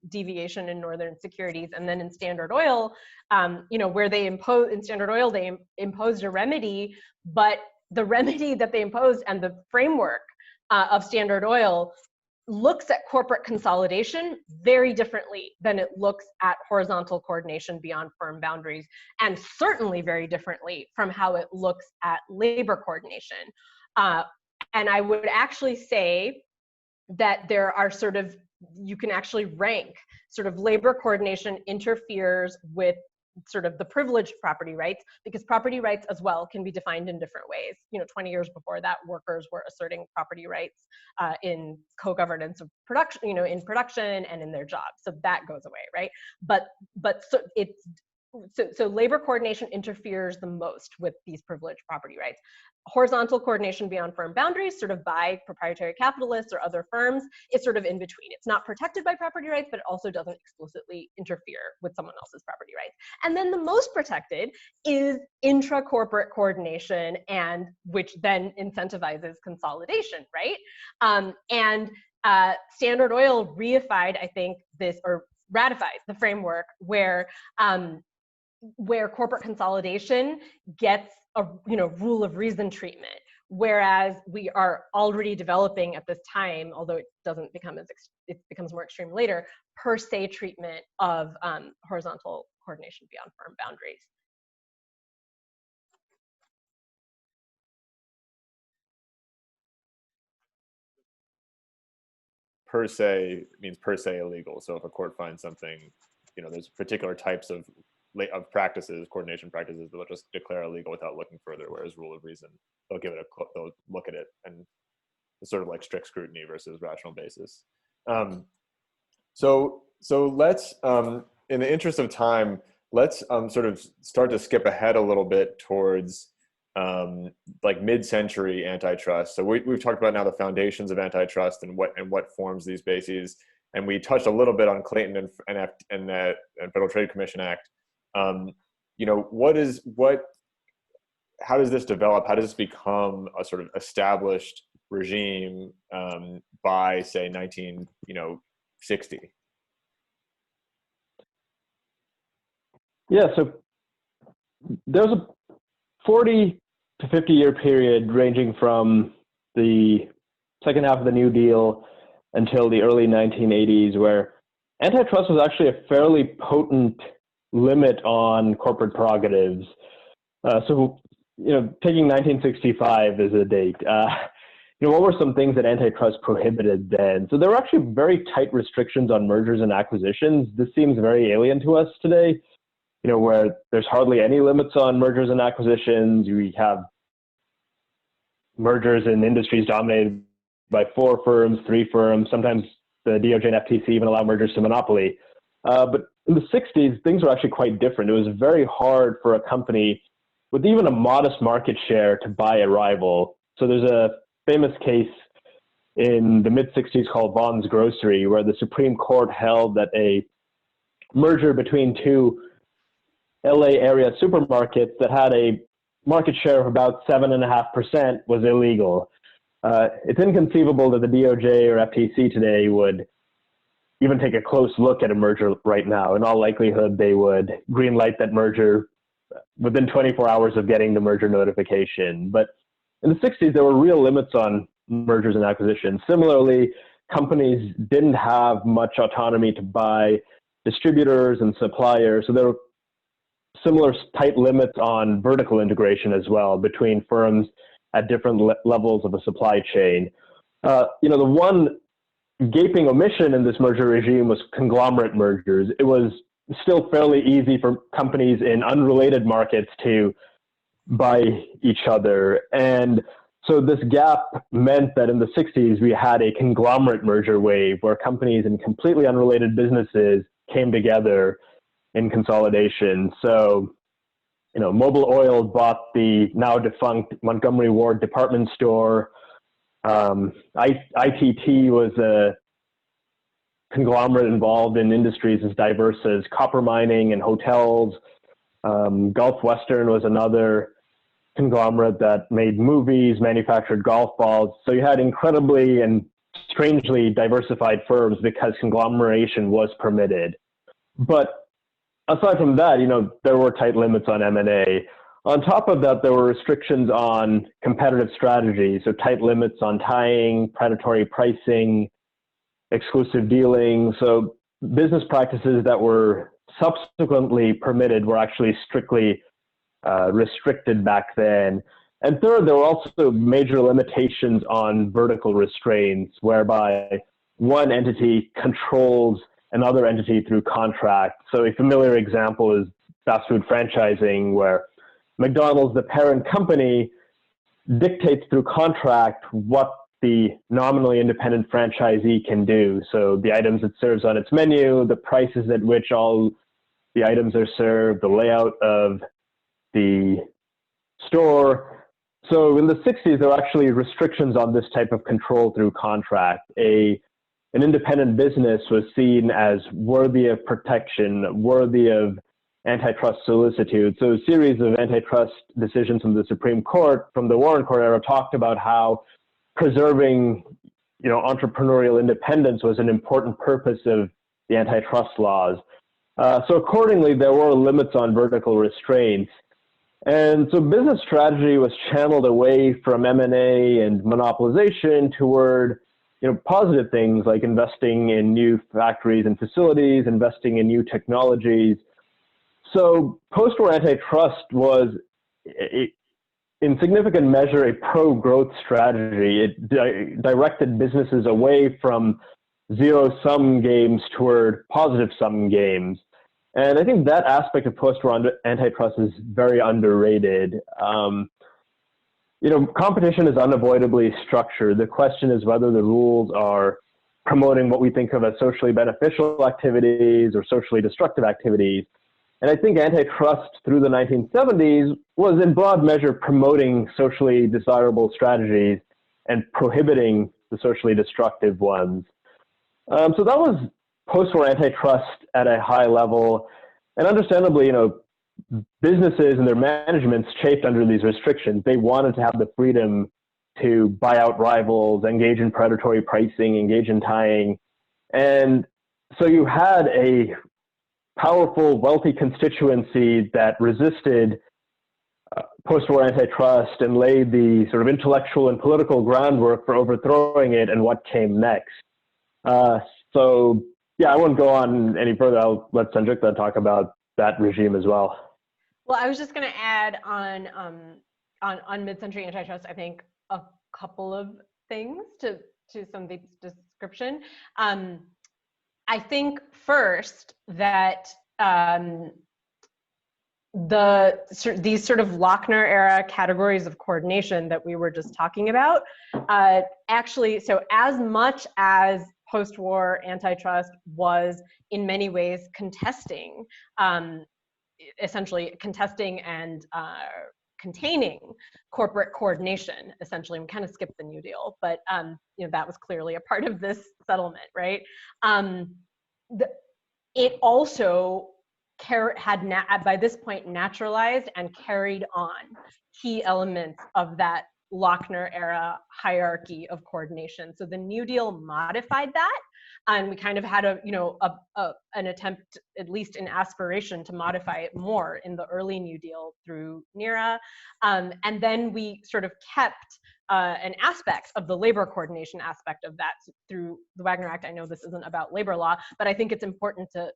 deviation in Northern Securities, and then in Standard Oil, where in Standard Oil, they imposed a remedy, but the remedy that they imposed and the framework of Standard Oil looks at corporate consolidation very differently than it looks at horizontal coordination beyond firm boundaries, and certainly very differently from how it looks at labor coordination. And I would actually say that there are you can actually rank labor coordination interferes with the privileged property rights, because property rights as well can be defined in different ways. 20 years before that, workers were asserting property rights in co-governance of production, in production and in their jobs. So that goes away, right? So labor coordination interferes the most with these privileged property rights. Horizontal coordination beyond firm boundaries, by proprietary capitalists or other firms, is in between. It's not protected by property rights, but it also doesn't explicitly interfere with someone else's property rights. And then the most protected is intra-corporate coordination, and which then incentivizes consolidation, right? Standard Oil reified, I think, this, or ratifies the framework where corporate consolidation gets a rule of reason treatment, whereas we are already developing at this time, although it doesn't become it becomes more extreme later, per se treatment of horizontal coordination beyond firm boundaries. Per se means per se illegal. So if a court finds something, there's particular types of practices, coordination practices, they'll just declare illegal without looking further. Whereas rule of reason, they'll look at it, and it's sort of like strict scrutiny versus rational basis. So let's, in the interest of time, let's sort of start to skip ahead a little bit towards like mid-century antitrust. So we've talked about now the foundations of antitrust and what forms these bases, and we touched a little bit on Clayton and the Federal Trade Commission Act. How does this develop? How does this become a sort of established regime by, say, 1960? Yeah, so there's a 40 to 50-year period ranging from the second half of the New Deal until the early 1980s, where antitrust was actually a fairly potent limit on corporate prerogatives. Taking 1965 as a date, what were some things that antitrust prohibited then? So there were actually very tight restrictions on mergers and acquisitions. This seems very alien to us today, where there's hardly any limits on mergers and acquisitions. We have mergers in industries dominated by 4 firms, 3 firms. Sometimes the DOJ and FTC even allow mergers to monopoly. But in the 60s, things were actually quite different. It was very hard for a company with even a modest market share to buy a rival. So there's a famous case in the mid-60s called Vaughn's Grocery, where the Supreme Court held that a merger between 2 LA area supermarkets that had a market share of about 7.5% was illegal. It's inconceivable that the DOJ or FTC today would even take a close look at a merger right now. In all likelihood, they would greenlight that merger within 24 hours of getting the merger notification. But in the 60s, there were real limits on mergers and acquisitions. Similarly, companies didn't have much autonomy to buy distributors and suppliers. So there were similar tight limits on vertical integration as well between firms at different levels of the supply chain. The one gaping omission in this merger regime was conglomerate mergers. It was still fairly easy for companies in unrelated markets to buy each other. And so this gap meant that in the 60s, we had a conglomerate merger wave where companies in completely unrelated businesses came together in consolidation. So, Mobil Oil bought the now defunct Montgomery Ward department store. ITT was a conglomerate involved in industries as diverse as copper mining and hotels. Gulf Western was another conglomerate that made movies, manufactured golf balls. So you had incredibly and strangely diversified firms because conglomeration was permitted. But aside from that, there were tight limits on M&A. On top of that, there were restrictions on competitive strategy, so tight limits on tying, predatory pricing, exclusive dealing. So business practices that were subsequently permitted were actually strictly restricted back then. And third, there were also major limitations on vertical restraints, whereby one entity controls another entity through contract. So a familiar example is fast food franchising, where McDonald's, the parent company, dictates through contract what the nominally independent franchisee can do. So the items it serves on its menu, the prices at which all the items are served, the layout of the store. So in the 60s, there were actually restrictions on this type of control through contract. An independent business was seen as worthy of protection, worthy of antitrust solicitude. So a series of antitrust decisions from the Supreme Court from the Warren Court era talked about how preserving, entrepreneurial independence was an important purpose of the antitrust laws. So accordingly, there were limits on vertical restraints. And so business strategy was channeled away from M&A and monopolization toward, positive things like investing in new factories and facilities, investing in new technologies. So post-war antitrust was, in significant measure, a pro-growth strategy. It directed businesses away from zero-sum games toward positive-sum games. And I think that aspect of post-war antitrust is very underrated. Competition is unavoidably structured. The question is whether the rules are promoting what we think of as socially beneficial activities or socially destructive activities. And I think antitrust through the 1970s was in broad measure promoting socially desirable strategies and prohibiting the socially destructive ones. So that was post-war antitrust at a high level. And understandably, businesses and their managements chafed under these restrictions. They wanted to have the freedom to buy out rivals, engage in predatory pricing, engage in tying. And so you had a powerful, wealthy constituency that resisted post-war antitrust and laid the sort of intellectual and political groundwork for overthrowing it and what came next. So yeah, I won't go on any further. I'll let Sanjukta talk about that regime as well. Well, I was just going to add on mid-century antitrust, I think a couple of things to Sandeep's description. I think first that these sort of Lochner era categories of coordination that we were just talking about, actually, so as much as post-war antitrust was in many ways contesting, essentially contesting and containing corporate coordination, essentially. We kind of skipped the New Deal, but that was clearly a part of this settlement, right? It also had by this point naturalized and carried on key elements of that Lochner era hierarchy of coordination. So the New Deal modified that, and we kind of had an attempt, at least in aspiration, to modify it more in the early New Deal through NERA, and then we sort of kept an aspect of the labor coordination aspect of that through the Wagner Act. I know this isn't about labor law, but I think it's important to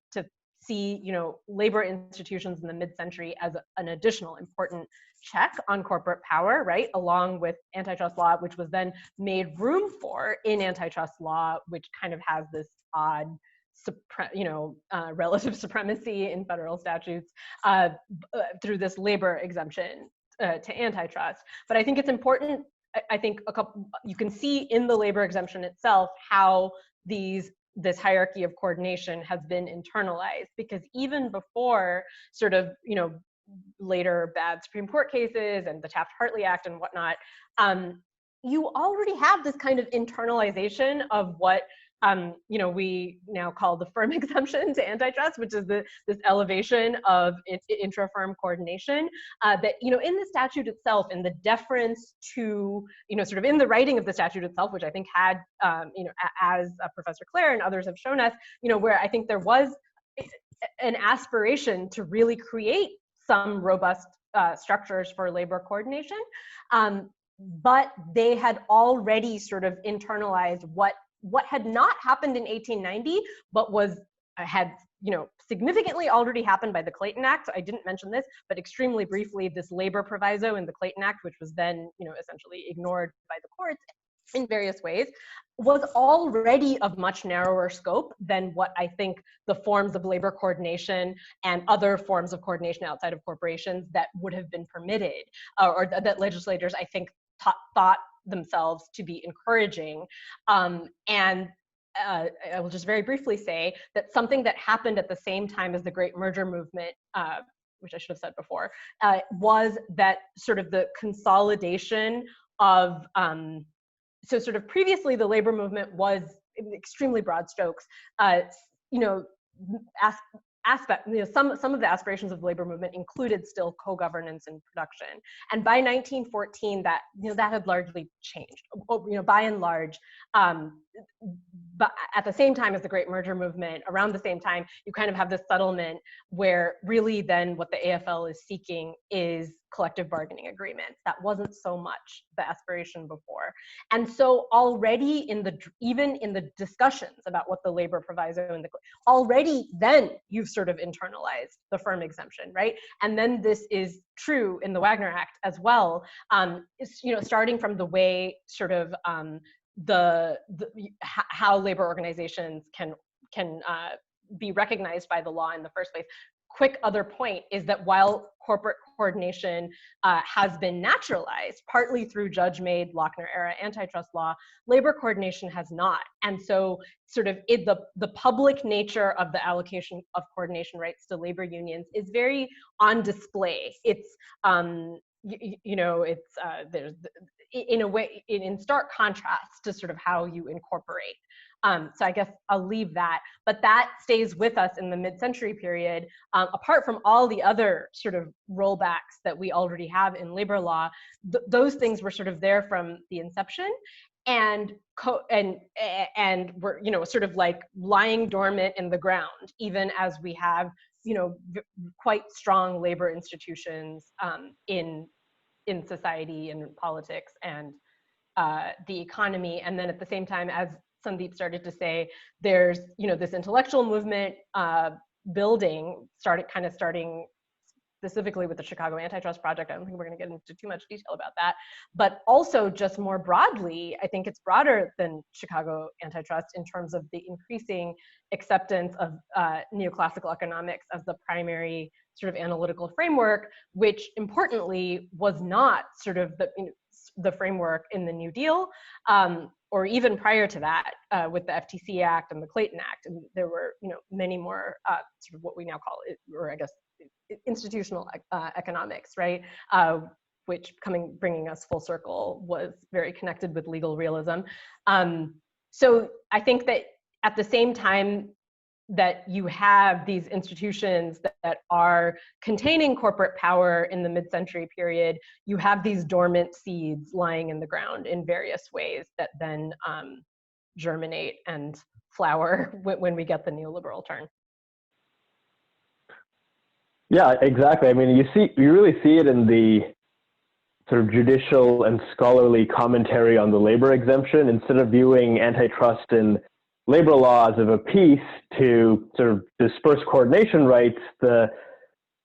see, labor institutions in the mid-century as an additional important check on corporate power, right? Along with antitrust law, which was then made room for in antitrust law, which kind of has this odd, relative supremacy in federal statutes through this labor exemption to antitrust. But I think it's important. I think you can see in the labor exemption itself how this hierarchy of coordination has been internalized, because even before sort of, later bad Supreme Court cases and the Taft-Hartley Act and whatnot, you already have this kind of internalization of what we now call the firm exemption to antitrust, which is this elevation of intra-firm coordination that, in the statute itself, in the deference to, sort of in the writing of the statute itself, which I think had, as Professor Clare and others have shown us, where I think there was an aspiration to really create some robust structures for labor coordination, but they had already sort of internalized what had not happened in 1890, but had significantly already happened by the Clayton Act. I didn't mention this, but extremely briefly, this labor proviso in the Clayton Act, which was then essentially ignored by the courts in various ways, was already of much narrower scope than what I think the forms of labor coordination and other forms of coordination outside of corporations that would have been permitted, or that legislators, I think, thought themselves to be encouraging. And I will just very briefly say that something that happened at the same time as the Great Merger Movement, which I should have said before, was that sort of the consolidation of, so sort of previously the labor movement was extremely broad strokes, some of the aspirations of the labor movement included still co-governance in production, and by 1914 that that had largely changed. By and large, but at the same time as the Great Merger Movement, around the same time, you kind of have this settlement where really then what the AFL is seeking is collective bargaining agreements. That wasn't so much the aspiration before. And so already even in the discussions about what the labor proviso and already then you've sort of internalized the firm exemption, right? And then this is true in the Wagner Act as well. Starting from the way sort of how labor organizations can be recognized by the law in the first place. Quick other point is that while corporate coordination has been naturalized, partly through judge-made Lochner-era antitrust law, labor coordination has not. And so sort of the public nature of the allocation of coordination rights to labor unions is very on display. It's, there's, in a way, in stark contrast to sort of how you incorporate. So I guess I'll leave that, but that stays with us in the mid-century period. Apart from all the other sort of rollbacks that we already have in labor law, those things were sort of there from the inception, and we're sort of like lying dormant in the ground, even as we have quite strong labor institutions in society and politics and the economy. And then at the same time, as Sandeep started to say, there's this intellectual movement building, starting specifically with the Chicago Antitrust Project. I don't think we're going to get into too much detail about that, but also just more broadly, I think it's broader than Chicago Antitrust in terms of the increasing acceptance of neoclassical economics as the primary sort of analytical framework, which importantly was not sort of the framework in the New Deal, or even prior to that with the FTC Act and the Clayton Act. And there were many more sort of what we now call it, or I guess institutional economics, right? Which bringing us full circle was very connected with legal realism. So I think that at the same time that you have these institutions that are containing corporate power in the mid-century period, you have these dormant seeds lying in the ground in various ways that then germinate and flower when we get the neoliberal turn. Yeah, exactly. I mean, you really see it in the sort of judicial and scholarly commentary on the labor exemption. Instead of viewing antitrust and labor law as of a piece to sort of disperse coordination rights, the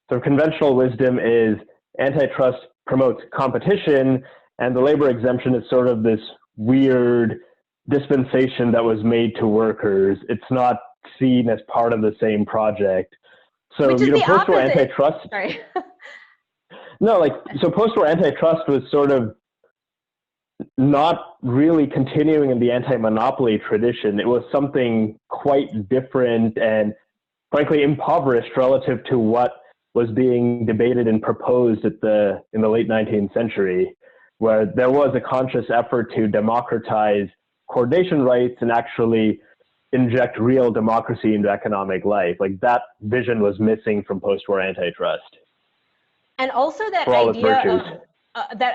sort of conventional wisdom is antitrust promotes competition, and the labor exemption is sort of this weird dispensation that was made to workers. It's not seen as part of the same project. So, post-war antitrust. Sorry. No, so post-war antitrust was sort of not really continuing in the anti-monopoly tradition. It was something quite different and frankly impoverished relative to what was being debated and proposed in the late 19th century, where there was a conscious effort to democratize coordination rights and actually inject real democracy into economic life. Like, that vision was missing from post-war antitrust. And also that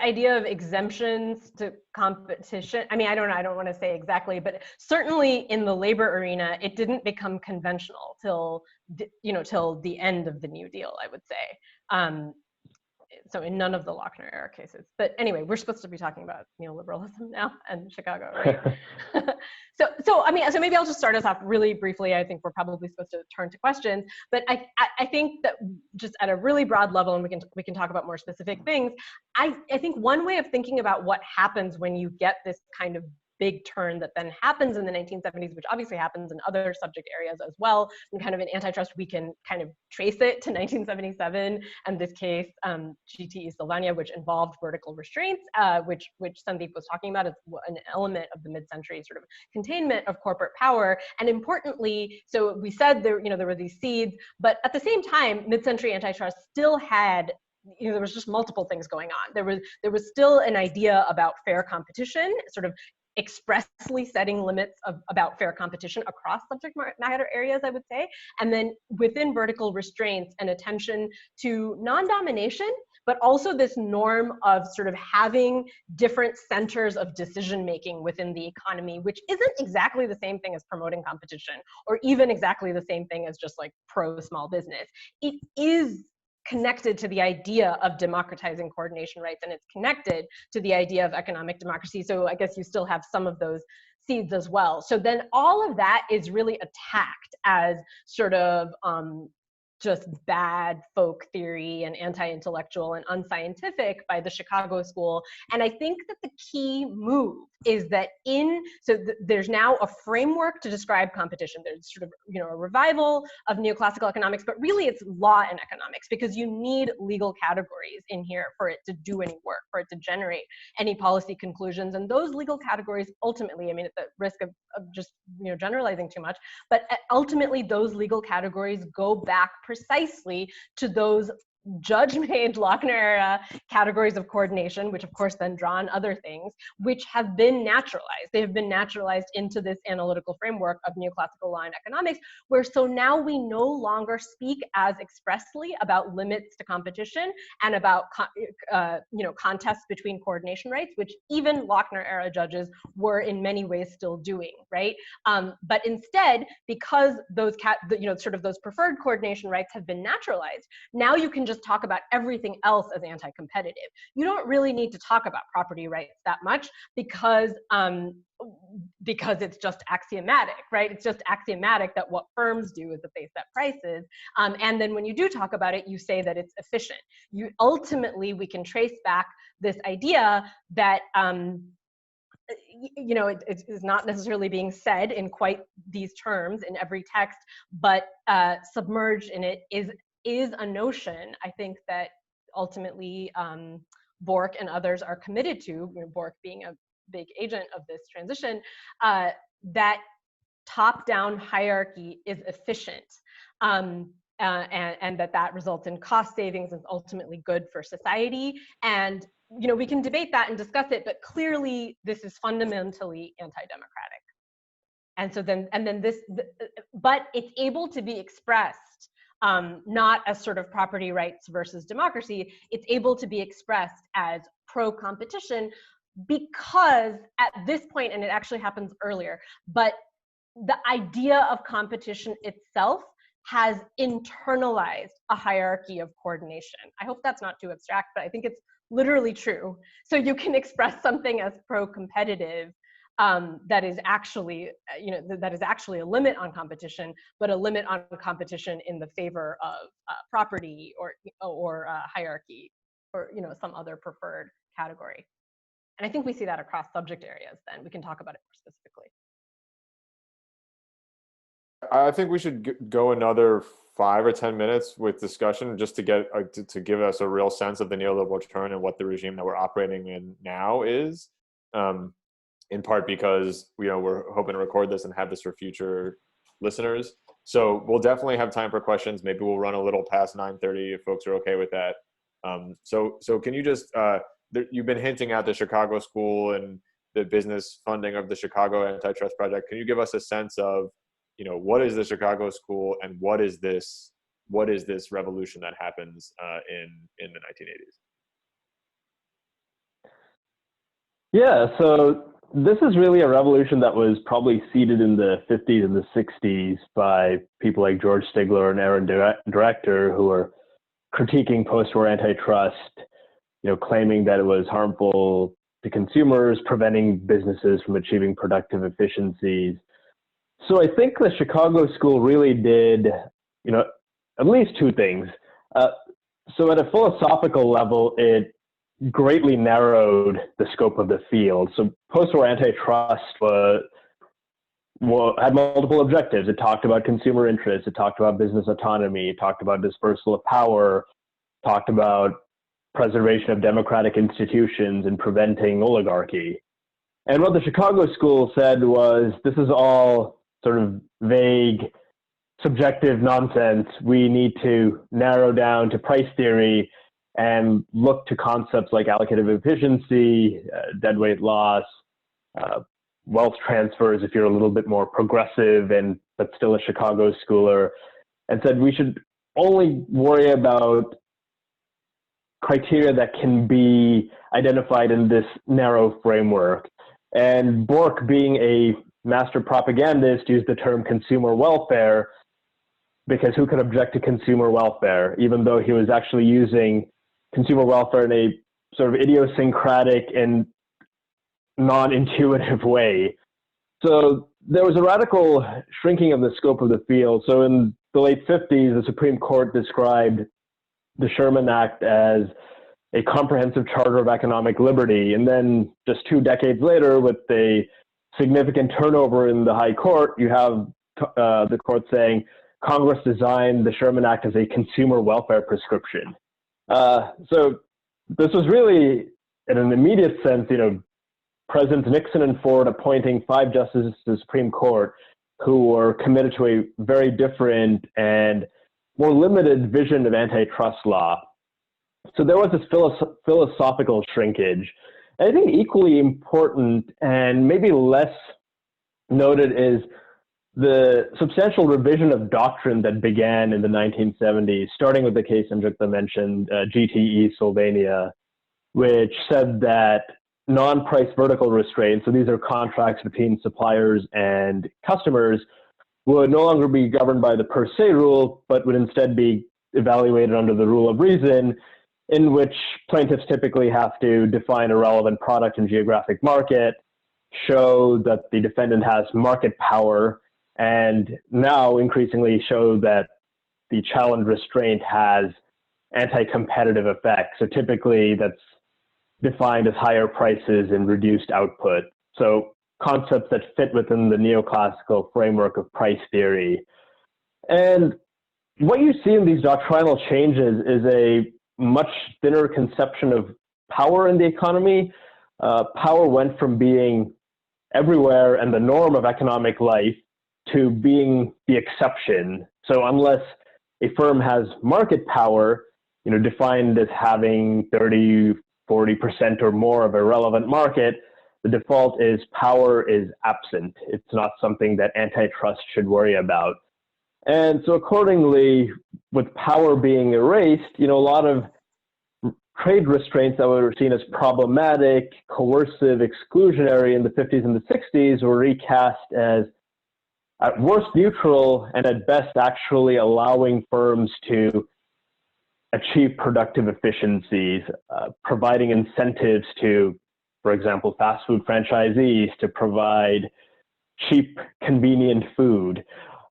idea of exemptions to competition. I mean, I don't want to say exactly, but certainly in the labor arena, it didn't become conventional till the end of the New Deal, I would say. So in none of the Lochner era cases. But anyway, we're supposed to be talking about neoliberalism now and Chicago, right? So maybe I'll just start us off really briefly. I think we're probably supposed to turn to questions, but I think that just at a really broad level, and we can talk about more specific things. I think one way of thinking about what happens when you get this kind of big turn that then happens in the 1970s, which obviously happens in other subject areas as well. And kind of in antitrust, we can kind of trace it to 1977 and this case, GTE Sylvania, which involved vertical restraints, which Sandeep was talking about as an element of the mid-century sort of containment of corporate power. And importantly, so we said there were these seeds, but at the same time, mid-century antitrust still had there was just multiple things going on. There was still an idea about fair competition, sort of expressly setting limits about fair competition across subject matter areas, I would say, and then within vertical restraints, an attention to non-domination, but also this norm of sort of having different centers of decision-making within the economy, which isn't exactly the same thing as promoting competition, or even exactly the same thing as just like pro-small business. It is connected to the idea of democratizing coordination rights, and it's connected to the idea of economic democracy. So I guess you still have some of those seeds as well. So then all of that is really attacked as sort of just bad folk theory and anti-intellectual and unscientific by the Chicago School. And I think that the key move is that there's now a framework to describe competition. There's sort of, a revival of neoclassical economics, but really it's law and economics, because you need legal categories in here for it to do any work, for it to generate any policy conclusions. And those legal categories ultimately, I mean, at the risk of just, generalizing too much, but ultimately those legal categories go back precisely to those judge-made Lochner-era categories of coordination, which of course then draw on other things, which have been naturalized. They have been naturalized into this analytical framework of neoclassical law and economics, where so now we no longer speak as expressly about limits to competition and about contests between coordination rights, which even Lochner-era judges were in many ways still doing, right? But instead, because those sort of those preferred coordination rights have been naturalized, now you can just talk about everything else as anti-competitive. You don't really need to talk about property rights that much because it's just axiomatic, right? It's just axiomatic that what firms do is that they set prices. And then when you do talk about it, you say that it's efficient. Ultimately, we can trace back this idea that it is not necessarily being said in quite these terms in every text, but submerged in it is a notion, I think, that ultimately Bork and others are committed to, Bork being a big agent of this transition, that top-down hierarchy is efficient. And that results in cost savings and is ultimately good for society. And we can debate that and discuss it, but clearly this is fundamentally anti-democratic. And so but it's able to be expressed not as sort of property rights versus democracy. It's able to be expressed as pro-competition because at this point, and it actually happens earlier, but the idea of competition itself has internalized a hierarchy of coordination. I hope that's not too abstract, but I think it's literally true. So you can express something as pro-competitive that is actually, a limit on competition, but a limit on competition in the favor of property or hierarchy or some other preferred category. And I think we see that across subject areas. Then we can talk about it more specifically. I think we should go another 5 or 10 minutes with discussion just to get to give us a real sense of the neoliberal turn and what the regime that we're operating in now is. In part because we're hoping to record this and have this for future listeners. So we'll definitely have time for questions. Maybe we'll run a little past 9:30 if folks are okay with that. So can you just you've been hinting at the Chicago School and the business funding of the Chicago Antitrust Project. Can you give us a sense of what is the Chicago School and what is this revolution that happens in the 1980s? Yeah, so this is really a revolution that was probably seeded in the 50s and the 60s by people like George Stigler and Aaron Director, who were critiquing post-war antitrust, claiming that it was harmful to consumers, preventing businesses from achieving productive efficiencies. So I think the Chicago School really did, at least two things. So at a philosophical level, it greatly narrowed the scope of the field. So post-war antitrust had multiple objectives. It talked about consumer interests. It talked about business autonomy. It talked about dispersal of power. Talked about preservation of democratic institutions and preventing oligarchy. And what the Chicago School said was, this is all sort of vague, subjective nonsense. We need to narrow down to price theory and look to concepts like allocative efficiency, deadweight loss, wealth transfers if you're a little bit more progressive and but still a Chicago schooler, and said we should only worry about criteria that can be identified in this narrow framework. And Bork, being a master propagandist, used the term consumer welfare, because who could object to consumer welfare, even though he was actually using consumer welfare in a sort of idiosyncratic and non-intuitive way. So there was a radical shrinking of the scope of the field. So in the late 50s, the Supreme Court described the Sherman Act as a comprehensive charter of economic liberty. And then just 2 decades later, with a significant turnover in the High Court, you have the court saying Congress designed the Sherman Act as a consumer welfare prescription. So this was really, in an immediate sense, Presidents Nixon and Ford appointing 5 justices to the Supreme Court who were committed to a very different and more limited vision of antitrust law. So there was this philosophical shrinkage. And I think equally important and maybe less noted is the substantial revision of doctrine that began in the 1970s, starting with the case Sanjukta mentioned, GTE Sylvania, which said that non-price vertical restraints, so these are contracts between suppliers and customers, would no longer be governed by the per se rule, but would instead be evaluated under the rule of reason, in which plaintiffs typically have to define a relevant product and geographic market, show that the defendant has market power, and now increasingly show that the challenge restraint has anti-competitive effects. So typically that's defined as higher prices and reduced output. So concepts that fit within the neoclassical framework of price theory. And what you see in these doctrinal changes is a much thinner conception of power in the economy. Power went from being everywhere and the norm of economic life to being the exception. So unless a firm has market power, defined as having 30, 40% or more of a relevant market, the default is power is absent. It's not something that antitrust should worry about. And so accordingly, with power being erased, a lot of trade restraints that were seen as problematic, coercive, exclusionary in the 50s and the 60s were recast as at worst neutral and at best actually allowing firms to achieve productive efficiencies, providing incentives to, for example, fast food franchisees to provide cheap, convenient food.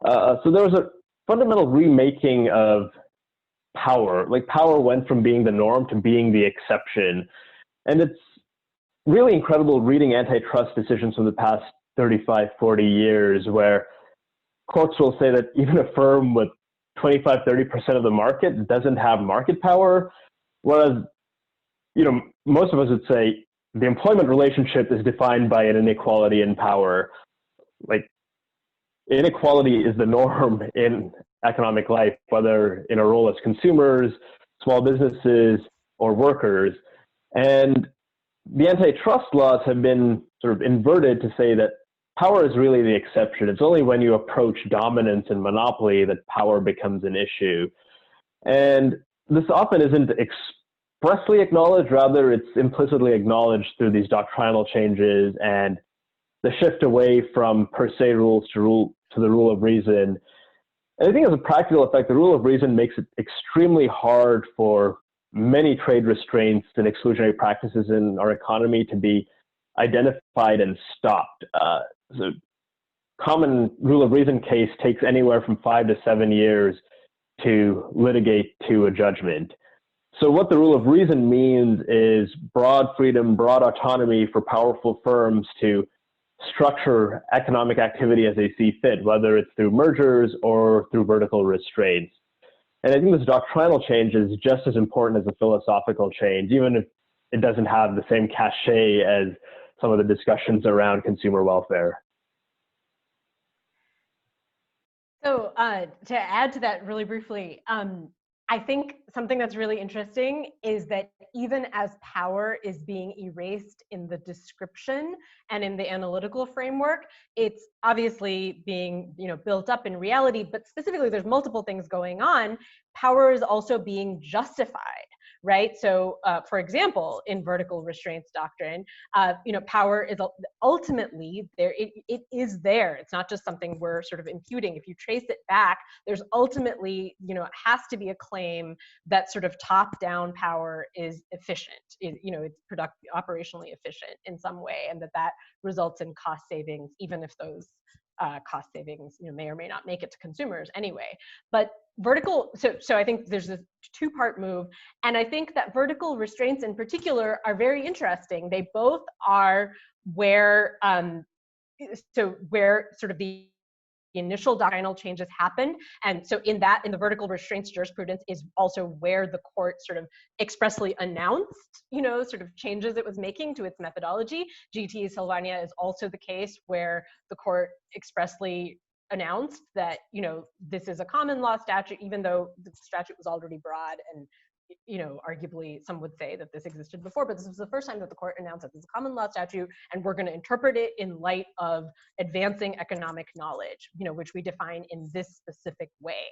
So there was a fundamental remaking of power. Like power went from being the norm to being the exception. And it's really incredible reading antitrust decisions from the past 35, 40 years where courts will say that even a firm with 25, 30% of the market doesn't have market power, whereas, most of us would say the employment relationship is defined by an inequality in power. Like, inequality is the norm in economic life, whether in a role as consumers, small businesses, or workers. And the antitrust laws have been sort of inverted to say that power is really the exception. It's only when you approach dominance and monopoly that power becomes an issue. And this often isn't expressly acknowledged, rather it's implicitly acknowledged through these doctrinal changes and the shift away from per se rules to the rule of reason. And I think as a practical effect, the rule of reason makes it extremely hard for many trade restraints and exclusionary practices in our economy to be identified and stopped. So common rule of reason case takes anywhere from 5 to 7 years to litigate to a judgment. So what the rule of reason means is broad freedom, broad autonomy for powerful firms to structure economic activity as they see fit, whether it's through mergers or through vertical restraints. And I think this doctrinal change is just as important as a philosophical change, even if it doesn't have the same cachet as some of the discussions around consumer welfare. So to add to that really briefly, I think something that's really interesting is that even as power is being erased in the description and in the analytical framework, it's obviously being, built up in reality, but specifically there's multiple things going on. Power is also being justified, right? So for example, in vertical restraints doctrine, power is ultimately there. It is there. It's not just something we're sort of imputing. If you trace it back, there's ultimately, it has to be a claim that sort of top-down power is efficient. It's operationally efficient in some way, and that results in cost savings, even if those cost savings, may or may not make it to consumers anyway. But so I think there's a two-part move, and I think that vertical restraints in particular are very interesting. They both are where where sort of the initial doctrinal changes happen. And so in the vertical restraints jurisprudence is also where the court sort of expressly announced, sort of changes it was making to its methodology. GT Sylvania is also the case where the court expressly announced that, this is a common law statute, even though the statute was already broad and, arguably some would say that this existed before, but this was the first time that the court announced that this is a common law statute and we're going to interpret it in light of advancing economic knowledge, which we define in this specific way.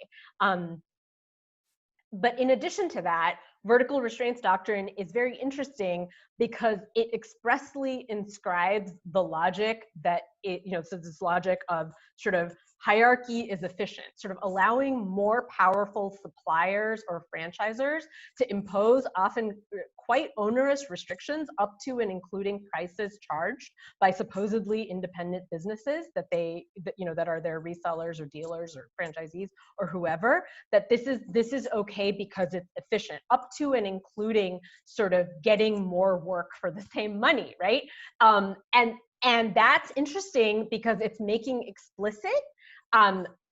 But in addition to that, vertical restraints doctrine is very interesting because it expressly inscribes the logic that so this logic of sort of hierarchy is efficient, sort of allowing more powerful suppliers or franchisors to impose often quite onerous restrictions up to and including prices charged by supposedly independent businesses that are their resellers or dealers or franchisees or whoever, that this is okay because it's efficient, up to and including sort of getting more work for the same money, right? And that's interesting because it's making explicit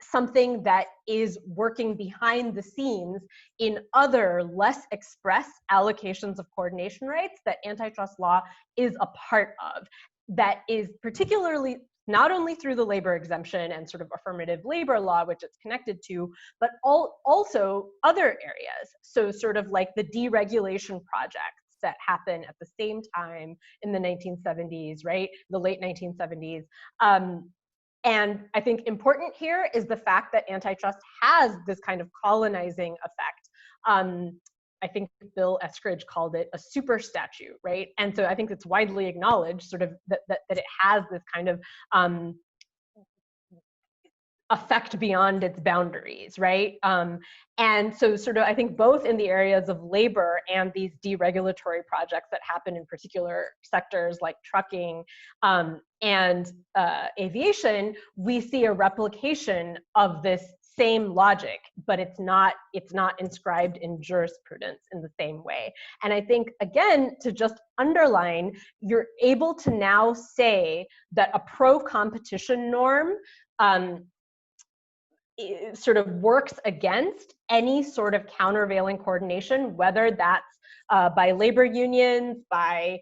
something that is working behind the scenes in other less express allocations of coordination rights that antitrust law is a part of. That is particularly not only through the labor exemption and sort of affirmative labor law, which it's connected to, but also other areas. So sort of like the deregulation projects that happen at the same time in the 1970s, right? The late 1970s. And I think important here is the fact that antitrust has this kind of colonizing effect. I think Bill Eskridge called it a super statute, right? And so I think it's widely acknowledged sort of that it has this kind of effect beyond its boundaries, right? And so sort of, I think both in the areas of labor and these deregulatory projects that happen in particular sectors like trucking and aviation, we see a replication of this same logic, but it's not inscribed in jurisprudence in the same way. And I think, again, to just underline, you're able to now say that a pro-competition norm sort of works against any sort of countervailing coordination, whether that's by labor unions, by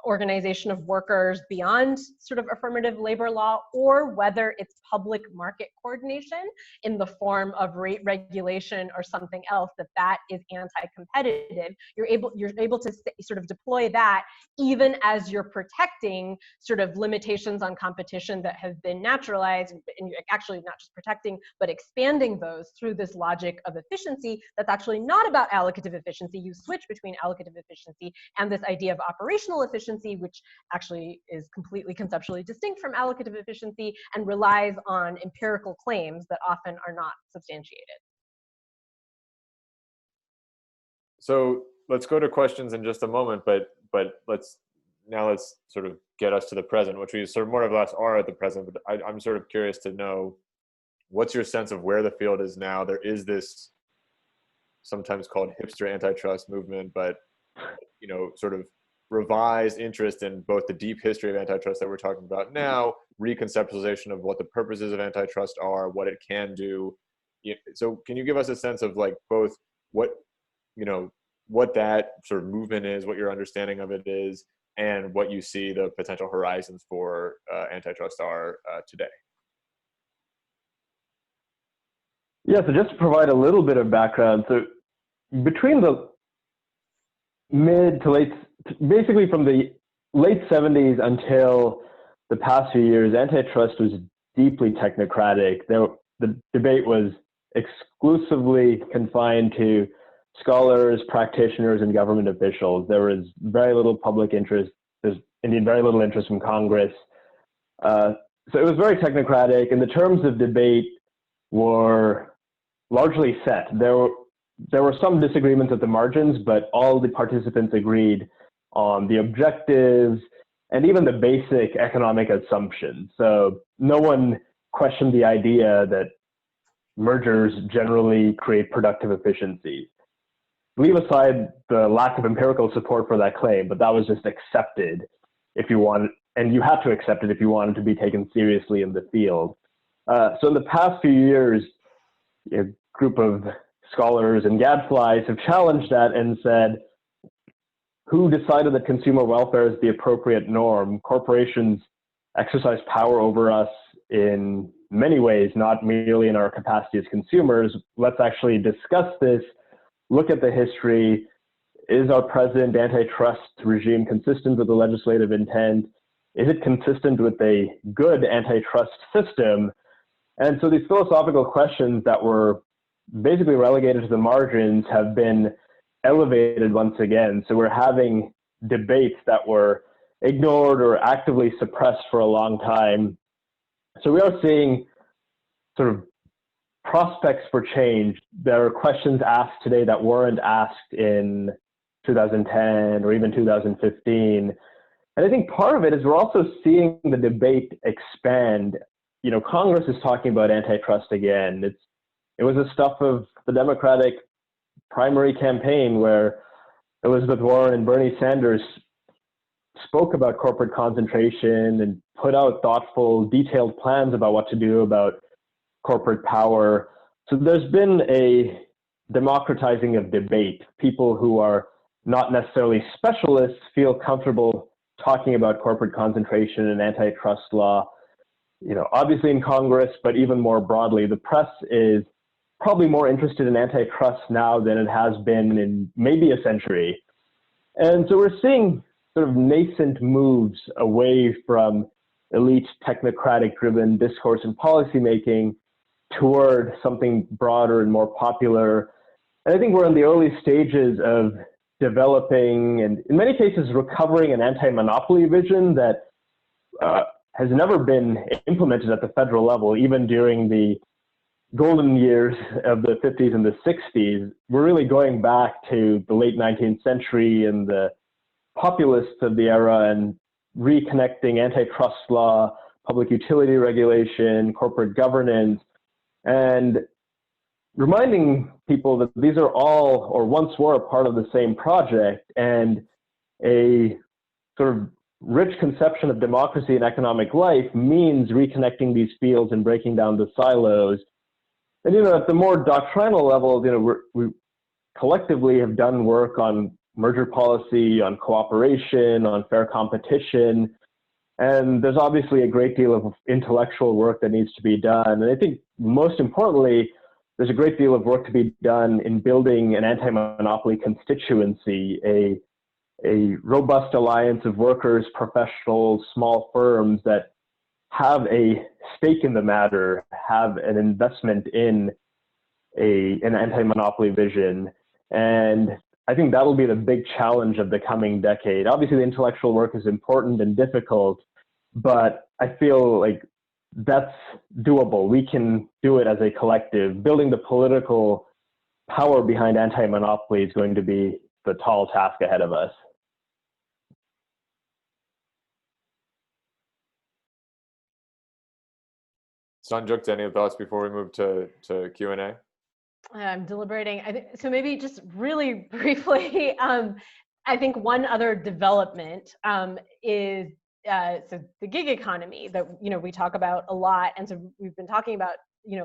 organization of workers beyond sort of affirmative labor law, or whether it's public market coordination in the form of rate regulation or something else that is anti-competitive. You're able to sort of deploy that even as you're protecting sort of limitations on competition that have been naturalized, and you're actually not just protecting, but expanding those through this logic of efficiency that's actually not about allocative efficiency. You switch between allocative efficiency and this idea of operational efficiency, which actually is completely conceptually distinct from allocative efficiency and relies on empirical claims that often are not substantiated. So let's go to questions in just a moment, but let's sort of get us to the present, which we sort of more or less are at the present. But I'm sort of curious to know, what's your sense of where the field is now? There is this sometimes called hipster antitrust movement, but sort of revised interest in both the deep history of antitrust that we're talking about now, reconceptualization of what the purposes of antitrust are, what it can do. So can you give us a sense of like both what that sort of movement is, what your understanding of it is, and what you see the potential horizons for antitrust are today? Yeah, so just to provide a little bit of background, so between the mid to late, basically from the late 70s until the past few years, antitrust was deeply technocratic. The debate was exclusively confined to scholars, practitioners, and government officials. There was very little public interest. There's indeed very little interest from Congress. So it was very technocratic, and the terms of debate were largely set. There were some disagreements at the margins, but all the participants agreed on the objectives and even the basic economic assumptions. So no one questioned the idea that mergers generally create productive efficiency. Leave aside the lack of empirical support for that claim, but that was just accepted if you wanted, and you had to accept it if you wanted to be taken seriously in the field. So in the past few years, a group of scholars and gadflies have challenged that and said, who decided that consumer welfare is the appropriate norm? Corporations exercise power over us in many ways, not merely in our capacity as consumers. Let's actually discuss this, look at the history. Is our present antitrust regime consistent with the legislative intent? Is it consistent with a good antitrust system? And so these philosophical questions that were basically relegated to the margins have been elevated once again. So we're having debates that were ignored or actively suppressed for a long time. So we are seeing sort of prospects for change. There are questions asked today that weren't asked in 2010 or even 2015. And I think part of it is we're also seeing the debate expand. You know, Congress is talking about antitrust again. It was the stuff of the Democratic primary campaign where Elizabeth Warren and Bernie Sanders spoke about corporate concentration and put out thoughtful, detailed plans about what to do about corporate power. So there's been a democratizing of debate. People who are not necessarily specialists feel comfortable talking about corporate concentration and antitrust law. You know, obviously in Congress, but even more broadly, the press is probably more interested in antitrust now than it has been in maybe a century. And so we're seeing sort of nascent moves away from elite technocratic-driven discourse and policymaking toward something broader and more popular. And I think we're in the early stages of developing and in many cases recovering an anti-monopoly vision that has never been implemented at the federal level, even during the golden years of the 50s and the 60s. We're really going back to the late 19th century and the populists of the era and reconnecting antitrust law, public utility regulation, corporate governance, and reminding people that these are all, or once were, part of the same project, and a sort of rich conception of democracy and economic life means reconnecting these fields and breaking down the silos. And, you know, at the more doctrinal level, you know, we collectively have done work on merger policy, on cooperation, on fair competition. And there's obviously a great deal of intellectual work that needs to be done. And I think most importantly, there's a great deal of work to be done in building an anti-monopoly constituency, a robust alliance of workers, professionals, small firms that have a stake in the matter, have an investment in an anti-monopoly vision. And I think that'll be the big challenge of the coming decade. Obviously, the intellectual work is important and difficult, but I feel like that's doable. We can do it as a collective. Building the political power behind anti-monopoly is going to be the tall task ahead of us. Sanjukta, any thoughts before we move to Q&A? I'm deliberating. I think so. Maybe just really briefly. I think one other development is so the gig economy that we talk about a lot, and so we've been talking about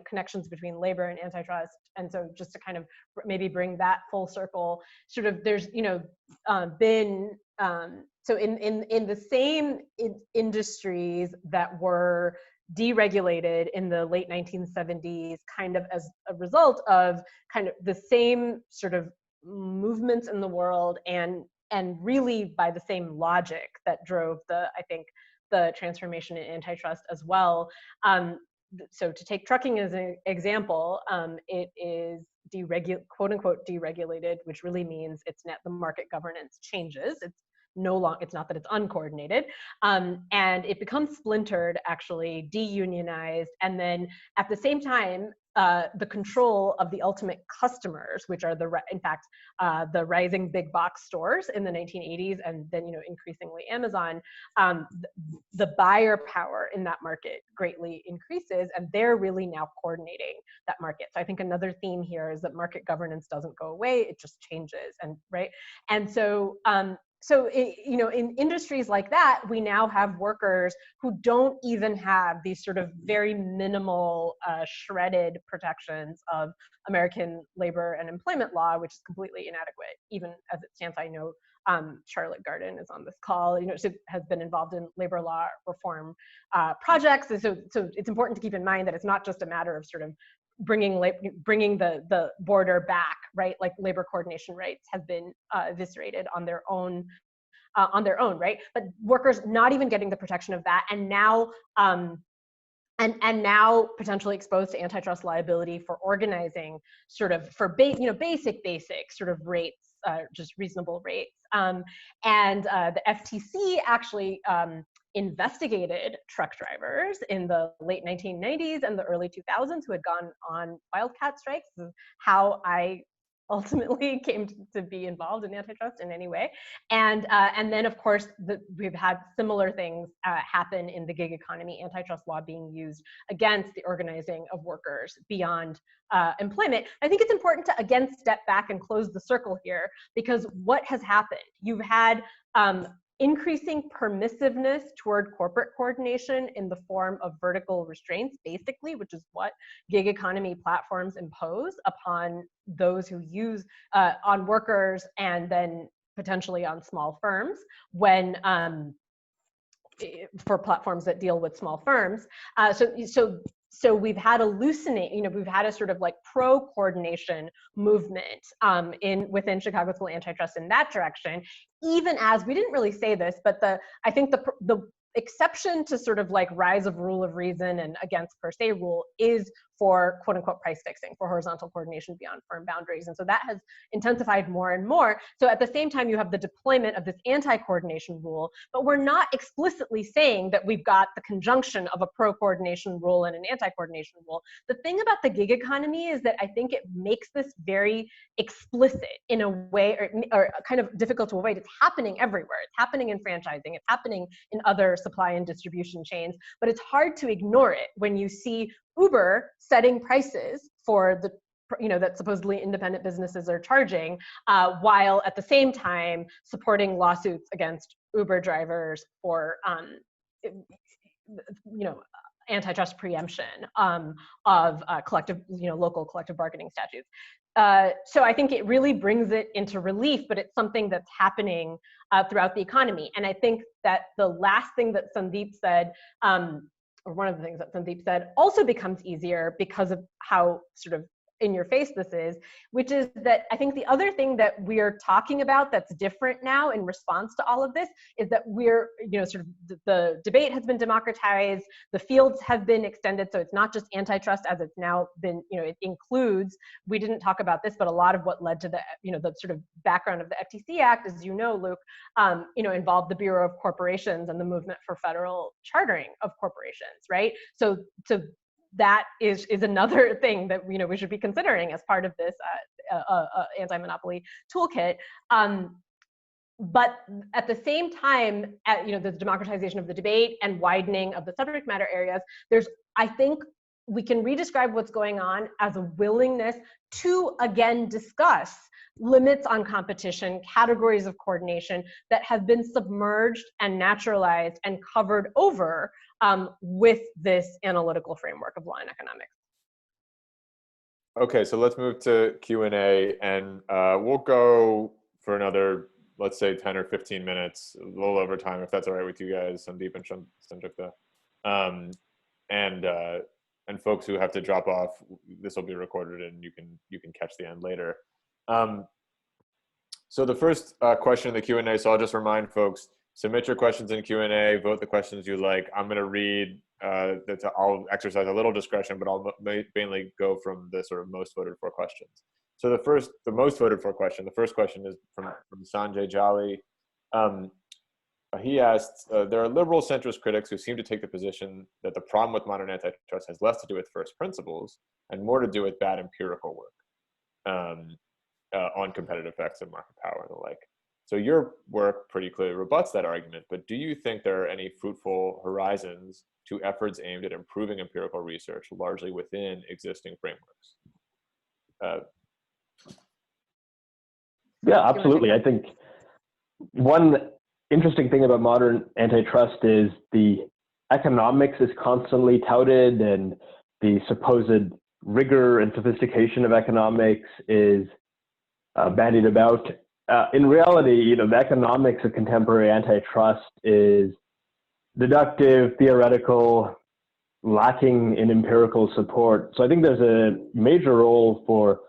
connections between labor and antitrust, and so just to kind of maybe bring that full circle, sort of there's been so in the same industries that were deregulated in the late 1970s, kind of as a result of kind of the same sort of movements in the world, and really by the same logic that drove I think the transformation in antitrust as well. So to take trucking as an example, it is quote unquote deregulated, which really means the market governance changes. It's not that it's uncoordinated, and it becomes splintered, actually deunionized, and then at the same time, the control of the ultimate customers, which are in fact the rising big box stores in the 1980s, and then increasingly Amazon, the buyer power in that market greatly increases, and they're really now coordinating that market. So I think another theme here is that market governance doesn't go away; it just changes, and so. In industries like that, we now have workers who don't even have these sort of very minimal, shredded protections of American labor and employment law, which is completely inadequate, even as it stands. I know Charlotte Garden is on this call. She has been involved in labor law reform projects, and so it's important to keep in mind that it's not just a matter of sort of bringing the border back, right? Like labor coordination rights have been eviscerated on their own, right? But workers not even getting the protection of that, and now now potentially exposed to antitrust liability for organizing, sort of for basic sort of rates, just reasonable rates. And the FTC actually investigated truck drivers in the late 1990s and the early 2000s who had gone on wildcat strikes. This is how I ultimately came to be involved in antitrust in any way. And then, of course, we've had similar things happen in the gig economy, antitrust law being used against the organizing of workers beyond employment. I think it's important to, again, step back and close the circle here, because what has happened? You've had increasing permissiveness toward corporate coordination in the form of vertical restraints, basically, which is what gig economy platforms impose upon those who use on workers, and then potentially on small firms when for platforms that deal with small firms. So we've had we've had a sort of like pro-coordination movement within Chicago School Antitrust in that direction, even as, we didn't really say this, but I think the exception to sort of like rise of rule of reason and against per se rule is for quote unquote price fixing, for horizontal coordination beyond firm boundaries. And so that has intensified more and more. So at the same time, you have the deployment of this anti-coordination rule, but we're not explicitly saying that we've got the conjunction of a pro-coordination rule and an anti-coordination rule. The thing about the gig economy is that I think it makes this very explicit in a way, or kind of difficult to avoid. It's happening everywhere. It's happening in franchising. It's happening in other supply and distribution chains, but it's hard to ignore it when you see Uber setting prices for that supposedly independent businesses are charging, while at the same time supporting lawsuits against Uber drivers for antitrust preemption of local collective bargaining statutes. So I think it really brings it into relief, but it's something that's happening throughout the economy. And I think that the last thing that Sandeep said, or one of the things that Sandeep said, also becomes easier because of how sort of in your face this is, which is that I think the other thing that we're talking about that's different now in response to all of this is that we're, sort of the debate has been democratized, the fields have been extended, so it's not just antitrust as it's now been, it includes, we didn't talk about this, but a lot of what led to the, the sort of background of the FTC Act, as you know, Luke, involved the Bureau of Corporations and the movement for federal chartering of corporations, right? So that is another thing that we should be considering as part of this anti-monopoly toolkit. But at the same time, the democratization of the debate and widening of the subject matter areas, I think we can redescribe what's going on as a willingness to again discuss limits on competition, categories of coordination that have been submerged and naturalized and covered over with this analytical framework of law and economics. Okay, so let's move to Q&A, and we'll go for another, let's say 10 or 15 minutes, a little over time, if that's all right with you guys, Sandeep and Sanjukta. and folks who have to drop off, this will be recorded and you can catch the end later. So the first question in the Q&A, so I'll just remind folks, submit your questions in Q&A, vote the questions you like. I'm gonna read, I'll exercise a little discretion, but I'll mainly go from the sort of most voted for questions. So the most voted for question, the first question is from Sanjay Jolly. He asked, there are liberal centrist critics who seem to take the position that the problem with modern antitrust has less to do with first principles and more to do with bad empirical work on competitive effects and market power and the like. So your work pretty clearly rebuts that argument, but do you think there are any fruitful horizons to efforts aimed at improving empirical research largely within existing frameworks? Yeah, absolutely. I think one interesting thing about modern antitrust is the economics is constantly touted, and the supposed rigor and sophistication of economics is bandied about. In reality, the economics of contemporary antitrust is deductive, theoretical, lacking in empirical support. So I think there's a major role for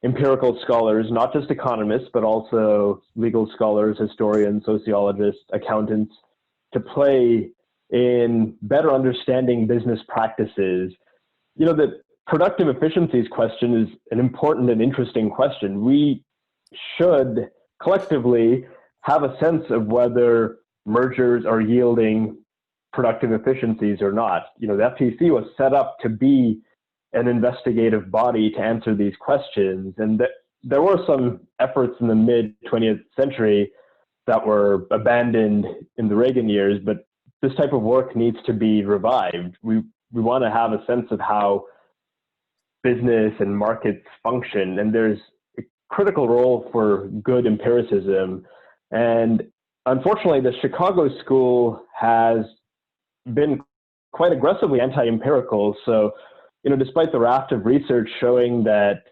empirical scholars, not just economists, but also legal scholars, historians, sociologists, accountants, to play in better understanding business practices. The productive efficiencies question is an important and interesting question. We should collectively have a sense of whether mergers are yielding productive efficiencies or not. The FTC was set up to be an investigative body to answer these questions. And there were some efforts in the mid-20th century that were abandoned in the Reagan years, but this type of work needs to be revived. We want to have a sense of how business and markets function, and there's a critical role for good empiricism. And unfortunately, the Chicago School has been quite aggressively anti-empirical. So despite the raft of research showing that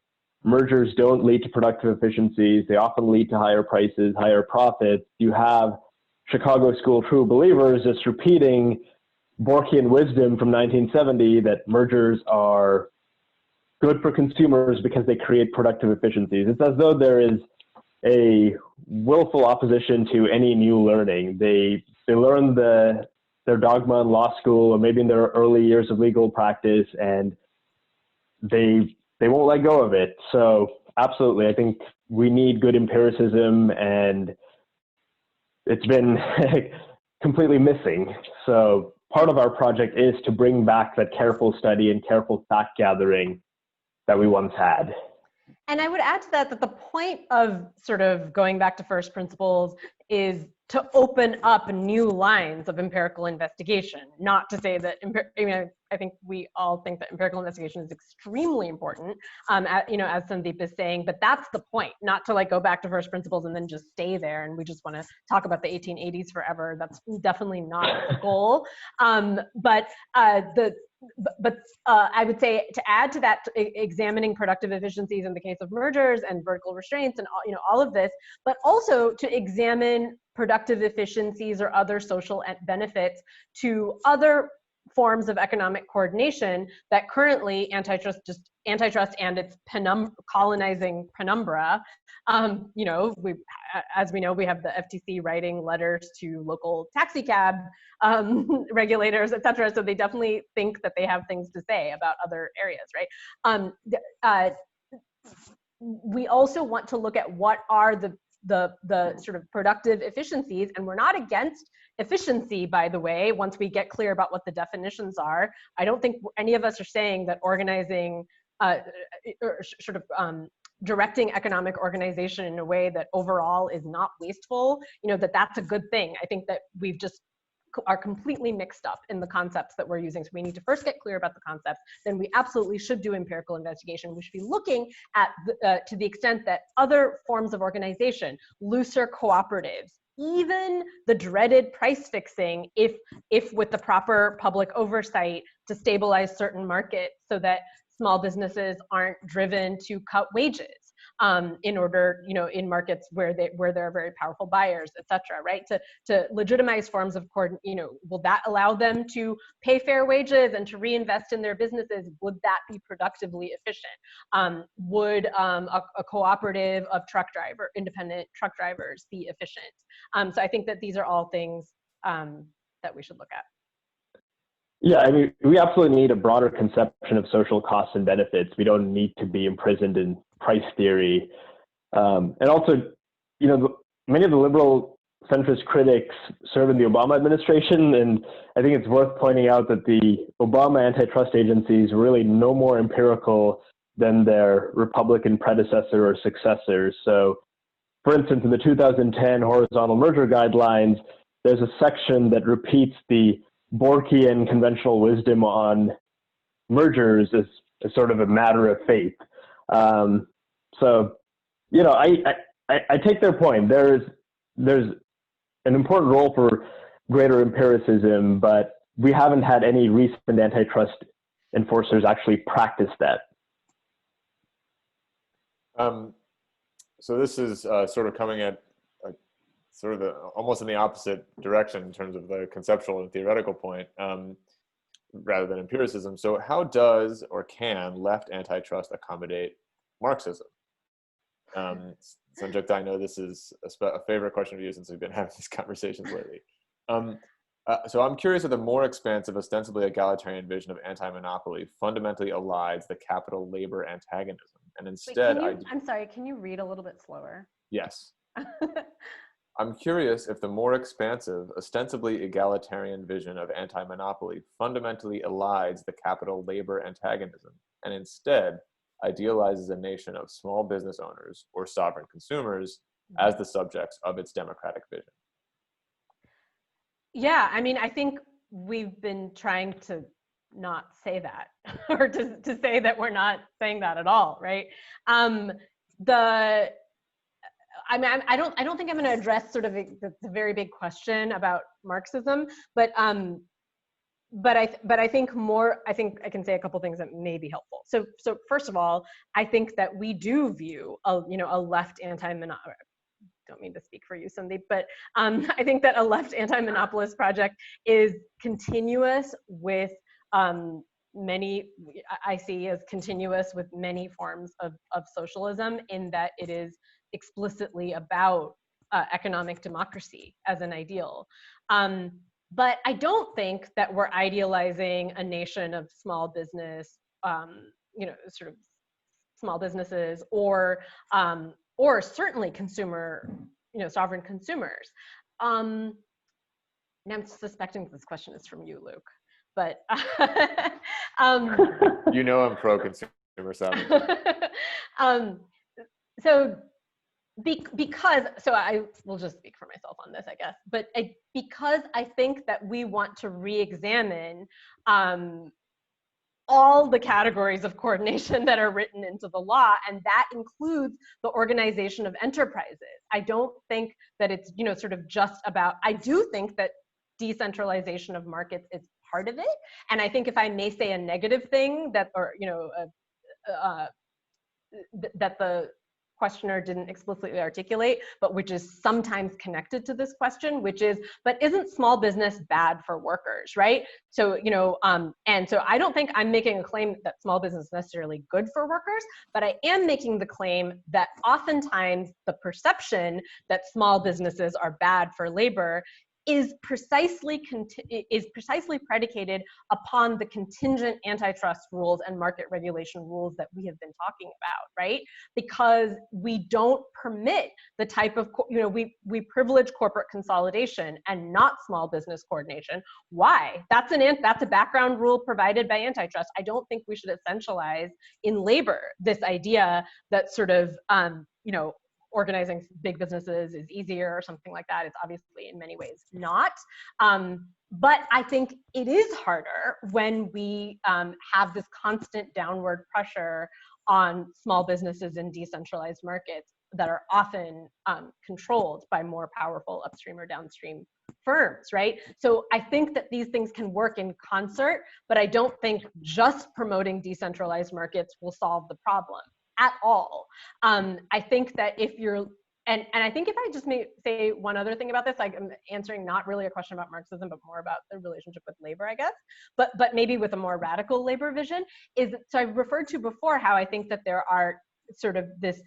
mergers don't lead to productive efficiencies, they often lead to higher prices, higher profits, you have Chicago School true believers just repeating Borkian wisdom from 1970 that mergers are good for consumers because they create productive efficiencies. It's as though there is a willful opposition to any new learning. They learn their dogma in law school or maybe in their early years of legal practice, and they won't let go of it. So absolutely, I think we need good empiricism, and it's been completely missing. So part of our project is to bring back that careful study and careful fact gathering that we once had. And I would add to that the point of sort of going back to first principles is to open up new lines of empirical investigation, not to say that, I think we all think that empirical investigation is extremely important, as Sandeep is saying, but that's the point, not to go back to first principles and then just stay there and we just want to talk about the 1880s forever. That's definitely not the goal. But I would say to add to that, examining productive efficiencies in the case of mergers and vertical restraints and all of this, but also to examine productive efficiencies or other social benefits to other forms of economic coordination that currently antitrust and its colonizing penumbra. As we know, we have the FTC writing letters to local taxi cab regulators, et cetera. So they definitely think that they have things to say about other areas, right? We also want to look at what are the sort of productive efficiencies, and we're not against efficiency, by the way, once we get clear about what the definitions are. I don't think any of us are saying that organizing directing economic organization in a way that overall is not wasteful, that's a good thing. I think that we've just are completely mixed up in the concepts that we're using. So we need to first get clear about the concepts. Then we absolutely should do empirical investigation. We should be looking at, to the extent that other forms of organization, looser cooperatives, even the dreaded price fixing, if with the proper public oversight to stabilize certain markets so that small businesses aren't driven to cut wages. in order, in markets where there are very powerful buyers, et cetera, right? To legitimize forms of will that allow them to pay fair wages and to reinvest in their businesses? Would that be productively efficient? Would a cooperative of independent truck drivers be efficient? So I think that these are all things that we should look at. Yeah, I mean, we absolutely need a broader conception of social costs and benefits. We don't need to be imprisoned in price theory. And also, many of the liberal centrist critics serve in the Obama administration, and I think it's worth pointing out that the Obama antitrust agencies were really no more empirical than their Republican predecessor or successors. So, for instance, in the 2010 horizontal merger guidelines, there's a section that repeats the Borkian conventional wisdom on mergers as sort of a matter of faith. So, I take their point. There's an important role for greater empiricism, but we haven't had any recent antitrust enforcers actually practice that. So this is sort of coming at almost in the opposite direction in terms of the conceptual and theoretical point, rather than empiricism. So how does or can left antitrust accommodate Marxism? Sanjukta, I know this is a favorite question of you since we've been having these conversations lately. So I'm curious if the more expansive, ostensibly egalitarian vision of anti-monopoly fundamentally elides the capital-labor antagonism, and instead— I'm sorry, can you read a little bit slower? Yes. I'm curious if the more expansive, ostensibly egalitarian vision of anti-monopoly fundamentally elides the capital-labor antagonism, and instead idealizes a nation of small business owners or sovereign consumers as the subjects of its democratic vision. Yeah, I mean, I think we've been trying to not say that, or to say that we're not saying that at all, right? I don't think I'm going to address sort of the very big question about Marxism, but I think I can say a couple things that may be helpful. So first of all, I think that we do view a left anti-monopoly. Don't mean to speak for you, Sandeep, but I think that a left anti-monopolist project is continuous with I see as continuous with many forms of socialism, in that it is explicitly about economic democracy as an ideal. But I don't think that we're idealizing a nation of small business, sort of small businesses, or certainly sovereign consumers. And I'm suspecting this question is from you, Luke, but I'm pro-consumer sovereignty. So I will just speak for myself on this, I guess, but because I think that we want to re-examine all the categories of coordination that are written into the law, and that includes the organization of enterprises. I don't think that it's sort of just about— I do think that decentralization of markets is part of it, and I think, if I may say a negative thing that the questioner didn't explicitly articulate, but which is sometimes connected to this question, which is, but isn't small business bad for workers, right? So, and so I don't think I'm making a claim that small business is necessarily good for workers, but I am making the claim that oftentimes the perception that small businesses are bad for labor is precisely predicated upon the contingent antitrust rules and market regulation rules that we have been talking about, right? Because we don't permit the type of, we privilege corporate consolidation and not small business coordination. Why? That's a background rule provided by antitrust. I don't think we should essentialize in labor this idea that sort of, organizing big businesses is easier or something like that. It's obviously in many ways not. But I think it is harder when we have this constant downward pressure on small businesses in decentralized markets that are often controlled by more powerful upstream or downstream firms, right? So I think that these things can work in concert, but I don't think just promoting decentralized markets will solve the problem. at all. I think that if you're, and I think if I just may say one other thing about this, like I'm answering not really a question about Marxism, but more about the relationship with labor, I guess, but maybe with a more radical labor vision, is, so I referred to before how I think that there are sort of this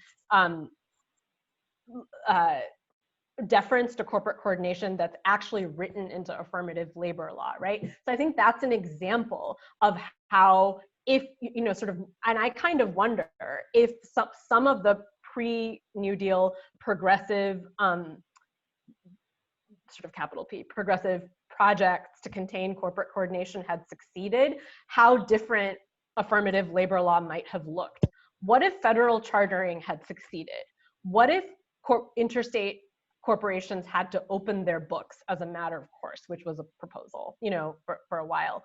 deference to corporate coordination that's actually written into affirmative labor law, right? So I think that's an example of how, if, you know, sort of, and I kind of wonder if some of the pre-New Deal progressive, sort of capital P, progressive projects to contain corporate coordination had succeeded, how different affirmative labor law might have looked. What if federal chartering had succeeded? What if interstate corporations had to open their books as a matter of course, which was a proposal, you know, for a while?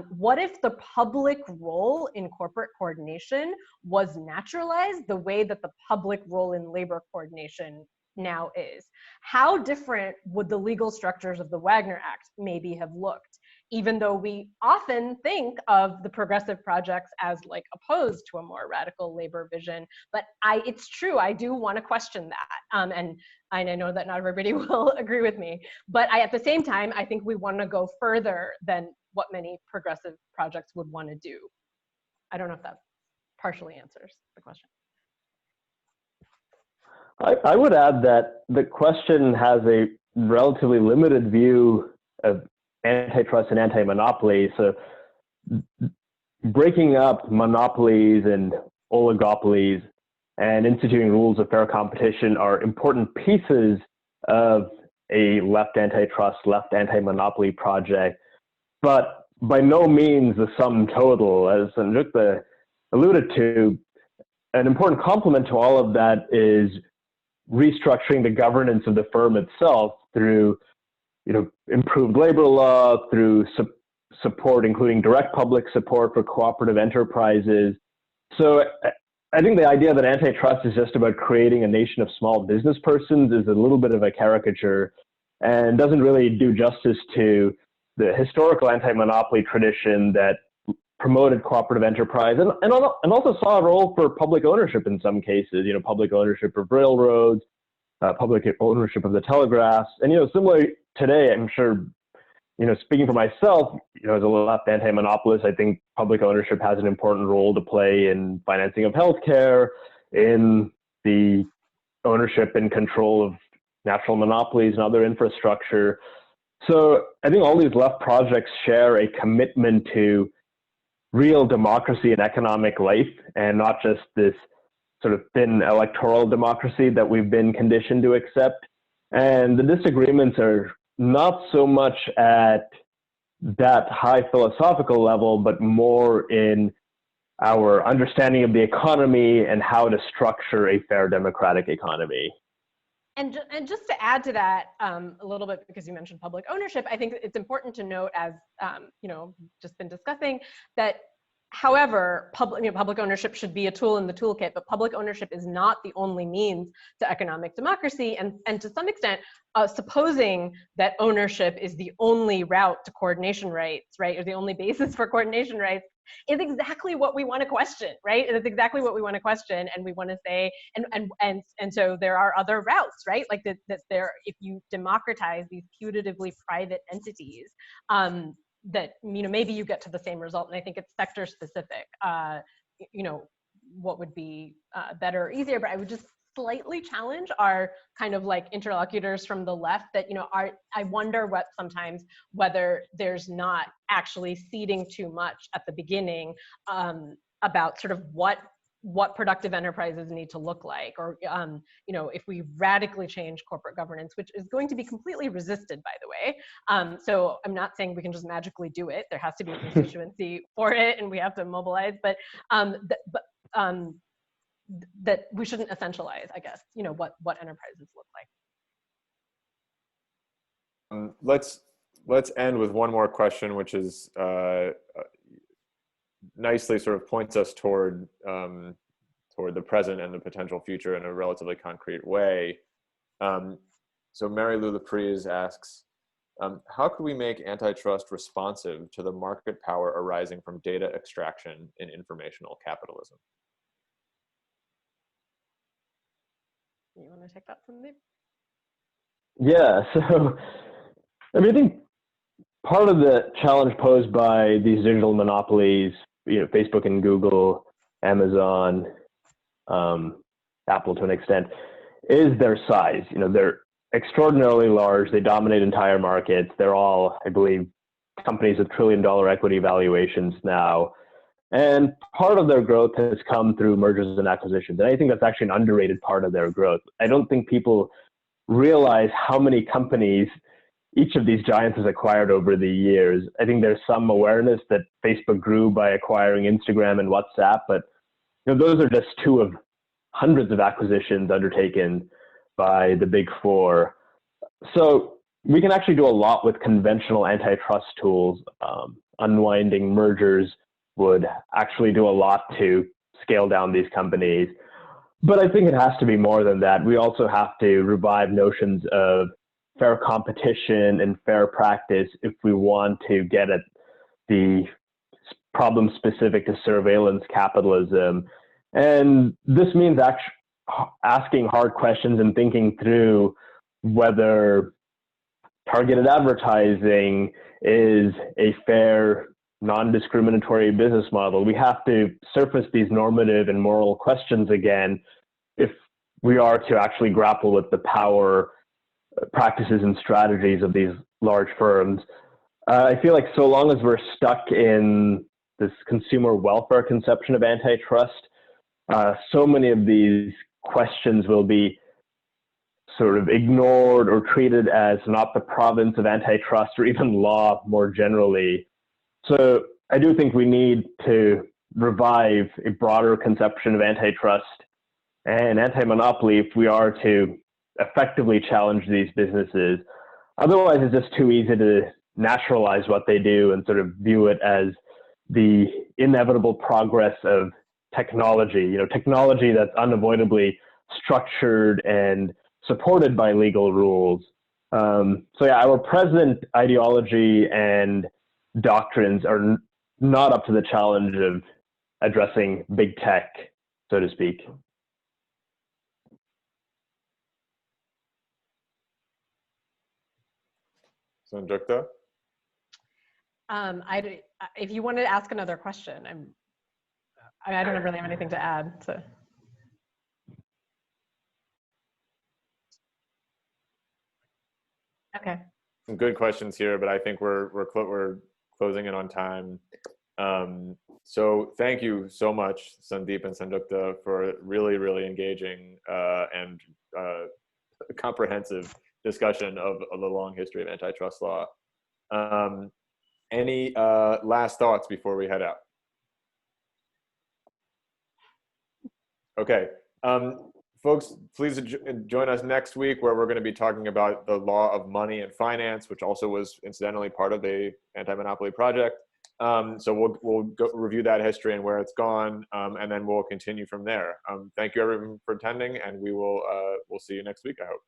What if the public role in corporate coordination was naturalized the way that the public role in labor coordination now is? How different would the legal structures of the Wagner Act maybe have looked? Even though we often think of the progressive projects as like opposed to a more radical labor vision, but it's true, I do want to question that. And I know that not everybody will agree with me, but at the same time, I think we want to go further than what many progressive projects would want to do. I don't know if that partially answers the question. I would add that the question has a relatively limited view of antitrust and anti-monopoly. So breaking up monopolies and oligopolies and instituting rules of fair competition are important pieces of a left antitrust, left anti-monopoly project, but by no means the sum total. As Sanjukta alluded to, an important complement to all of that is restructuring the governance of the firm itself through, you know, improved labor law, through support, including direct public support for cooperative enterprises. So I think the idea that antitrust is just about creating a nation of small business persons is a little bit of a caricature and doesn't really do justice to the historical anti-monopoly tradition that promoted cooperative enterprise and also saw a role for public ownership in some cases, you know, public ownership of railroads, public ownership of the telegraphs. And, you know, similarly today, I'm sure, you know, speaking for myself, you know, as a left anti-monopolist, I think public ownership has an important role to play in financing of healthcare, in the ownership and control of natural monopolies and other infrastructure. So I think all these left projects share a commitment to real democracy and economic life, and not just this sort of thin electoral democracy that we've been conditioned to accept. And the disagreements are not so much at that high philosophical level, but more in our understanding of the economy and how to structure a fair democratic economy. And just to add to that a little bit, because you mentioned public ownership, I think it's important to note, as you know, just been discussing, that however, public ownership should be a tool in the toolkit, but public ownership is not the only means to economic democracy. And to some extent, supposing that ownership is the only route to coordination rights, right, or the only basis for coordination rights, is exactly what we want to question, right? It is exactly what we want to question, and we want to say, and so there are other routes, right? Like that there, if you democratize these putatively private entities, that, you know, maybe you get to the same result. And I think it's sector specific, you know, what would be better or easier. But I would just slightly challenge our kind of like interlocutors from the left that, you know, I wonder what sometimes whether there's not actually seeding too much at the beginning about sort of what productive enterprises need to look like, or you know, if we radically change corporate governance, which is going to be completely resisted, by the way. So I'm not saying we can just magically do it. There has to be a constituency for it, and we have to mobilize. But that we shouldn't essentialize, I guess, you know, what enterprises look like. Let's end with one more question, which is nicely sort of points us toward the present and the potential future in a relatively concrete way. So Mary Lou Laprise asks, how could we make antitrust responsive to the market power arising from data extraction in informational capitalism? You want to take that, Sandeep? Yeah, so I mean, I think part of the challenge posed by these digital monopolies, Facebook and Google, Amazon, Apple to an extent, is their size. They're extraordinarily large. They dominate entire markets. They're all, I believe, companies with trillion-dollar equity valuations now. And part of their growth has come through mergers and acquisitions. And I think that's actually an underrated part of their growth. I don't think people realize how many companies each of these giants has acquired over the years. I think there's some awareness that Facebook grew by acquiring Instagram and WhatsApp, but those are just two of hundreds of acquisitions undertaken by the big four. So we can actually do a lot with conventional antitrust tools. Unwinding mergers would actually do a lot to scale down these companies. But I think it has to be more than that. We also have to revive notions of fair competition and fair practice if we want to get at the problem specific to surveillance capitalism. And this means asking hard questions and thinking through whether targeted advertising is a fair, non-discriminatory business model. We have to surface these normative and moral questions again if we are to actually grapple with the power, practices, and strategies of these large firms. I feel like so long as we're stuck in this consumer welfare conception of antitrust, so many of these questions will be sort of ignored or treated as not the province of antitrust or even law more generally. So I do think we need to revive a broader conception of antitrust and anti-monopoly if we are to effectively challenge these businesses. Otherwise, it's just too easy to naturalize what they do and sort of view it as the inevitable progress of technology, technology that's unavoidably structured and supported by legal rules. So yeah, our present ideology and doctrines are not up to the challenge of addressing big tech, so to speak. Sanjukta? If you wanted to ask another question, I don't really have anything to add. So. Okay. Some good questions here, but I think we're closing in on time. So thank you so much, Sandeep and Sanjukta, for really, really engaging and comprehensive discussion of the long history of antitrust law. Any last thoughts before we head out? Okay. Folks, please join us next week where we're going to be talking about the law of money and finance, which also was incidentally part of the anti-monopoly project. So we'll go review that history and where it's gone, and then we'll continue from there. Thank you everyone for attending, and we'll see you next week, I hope.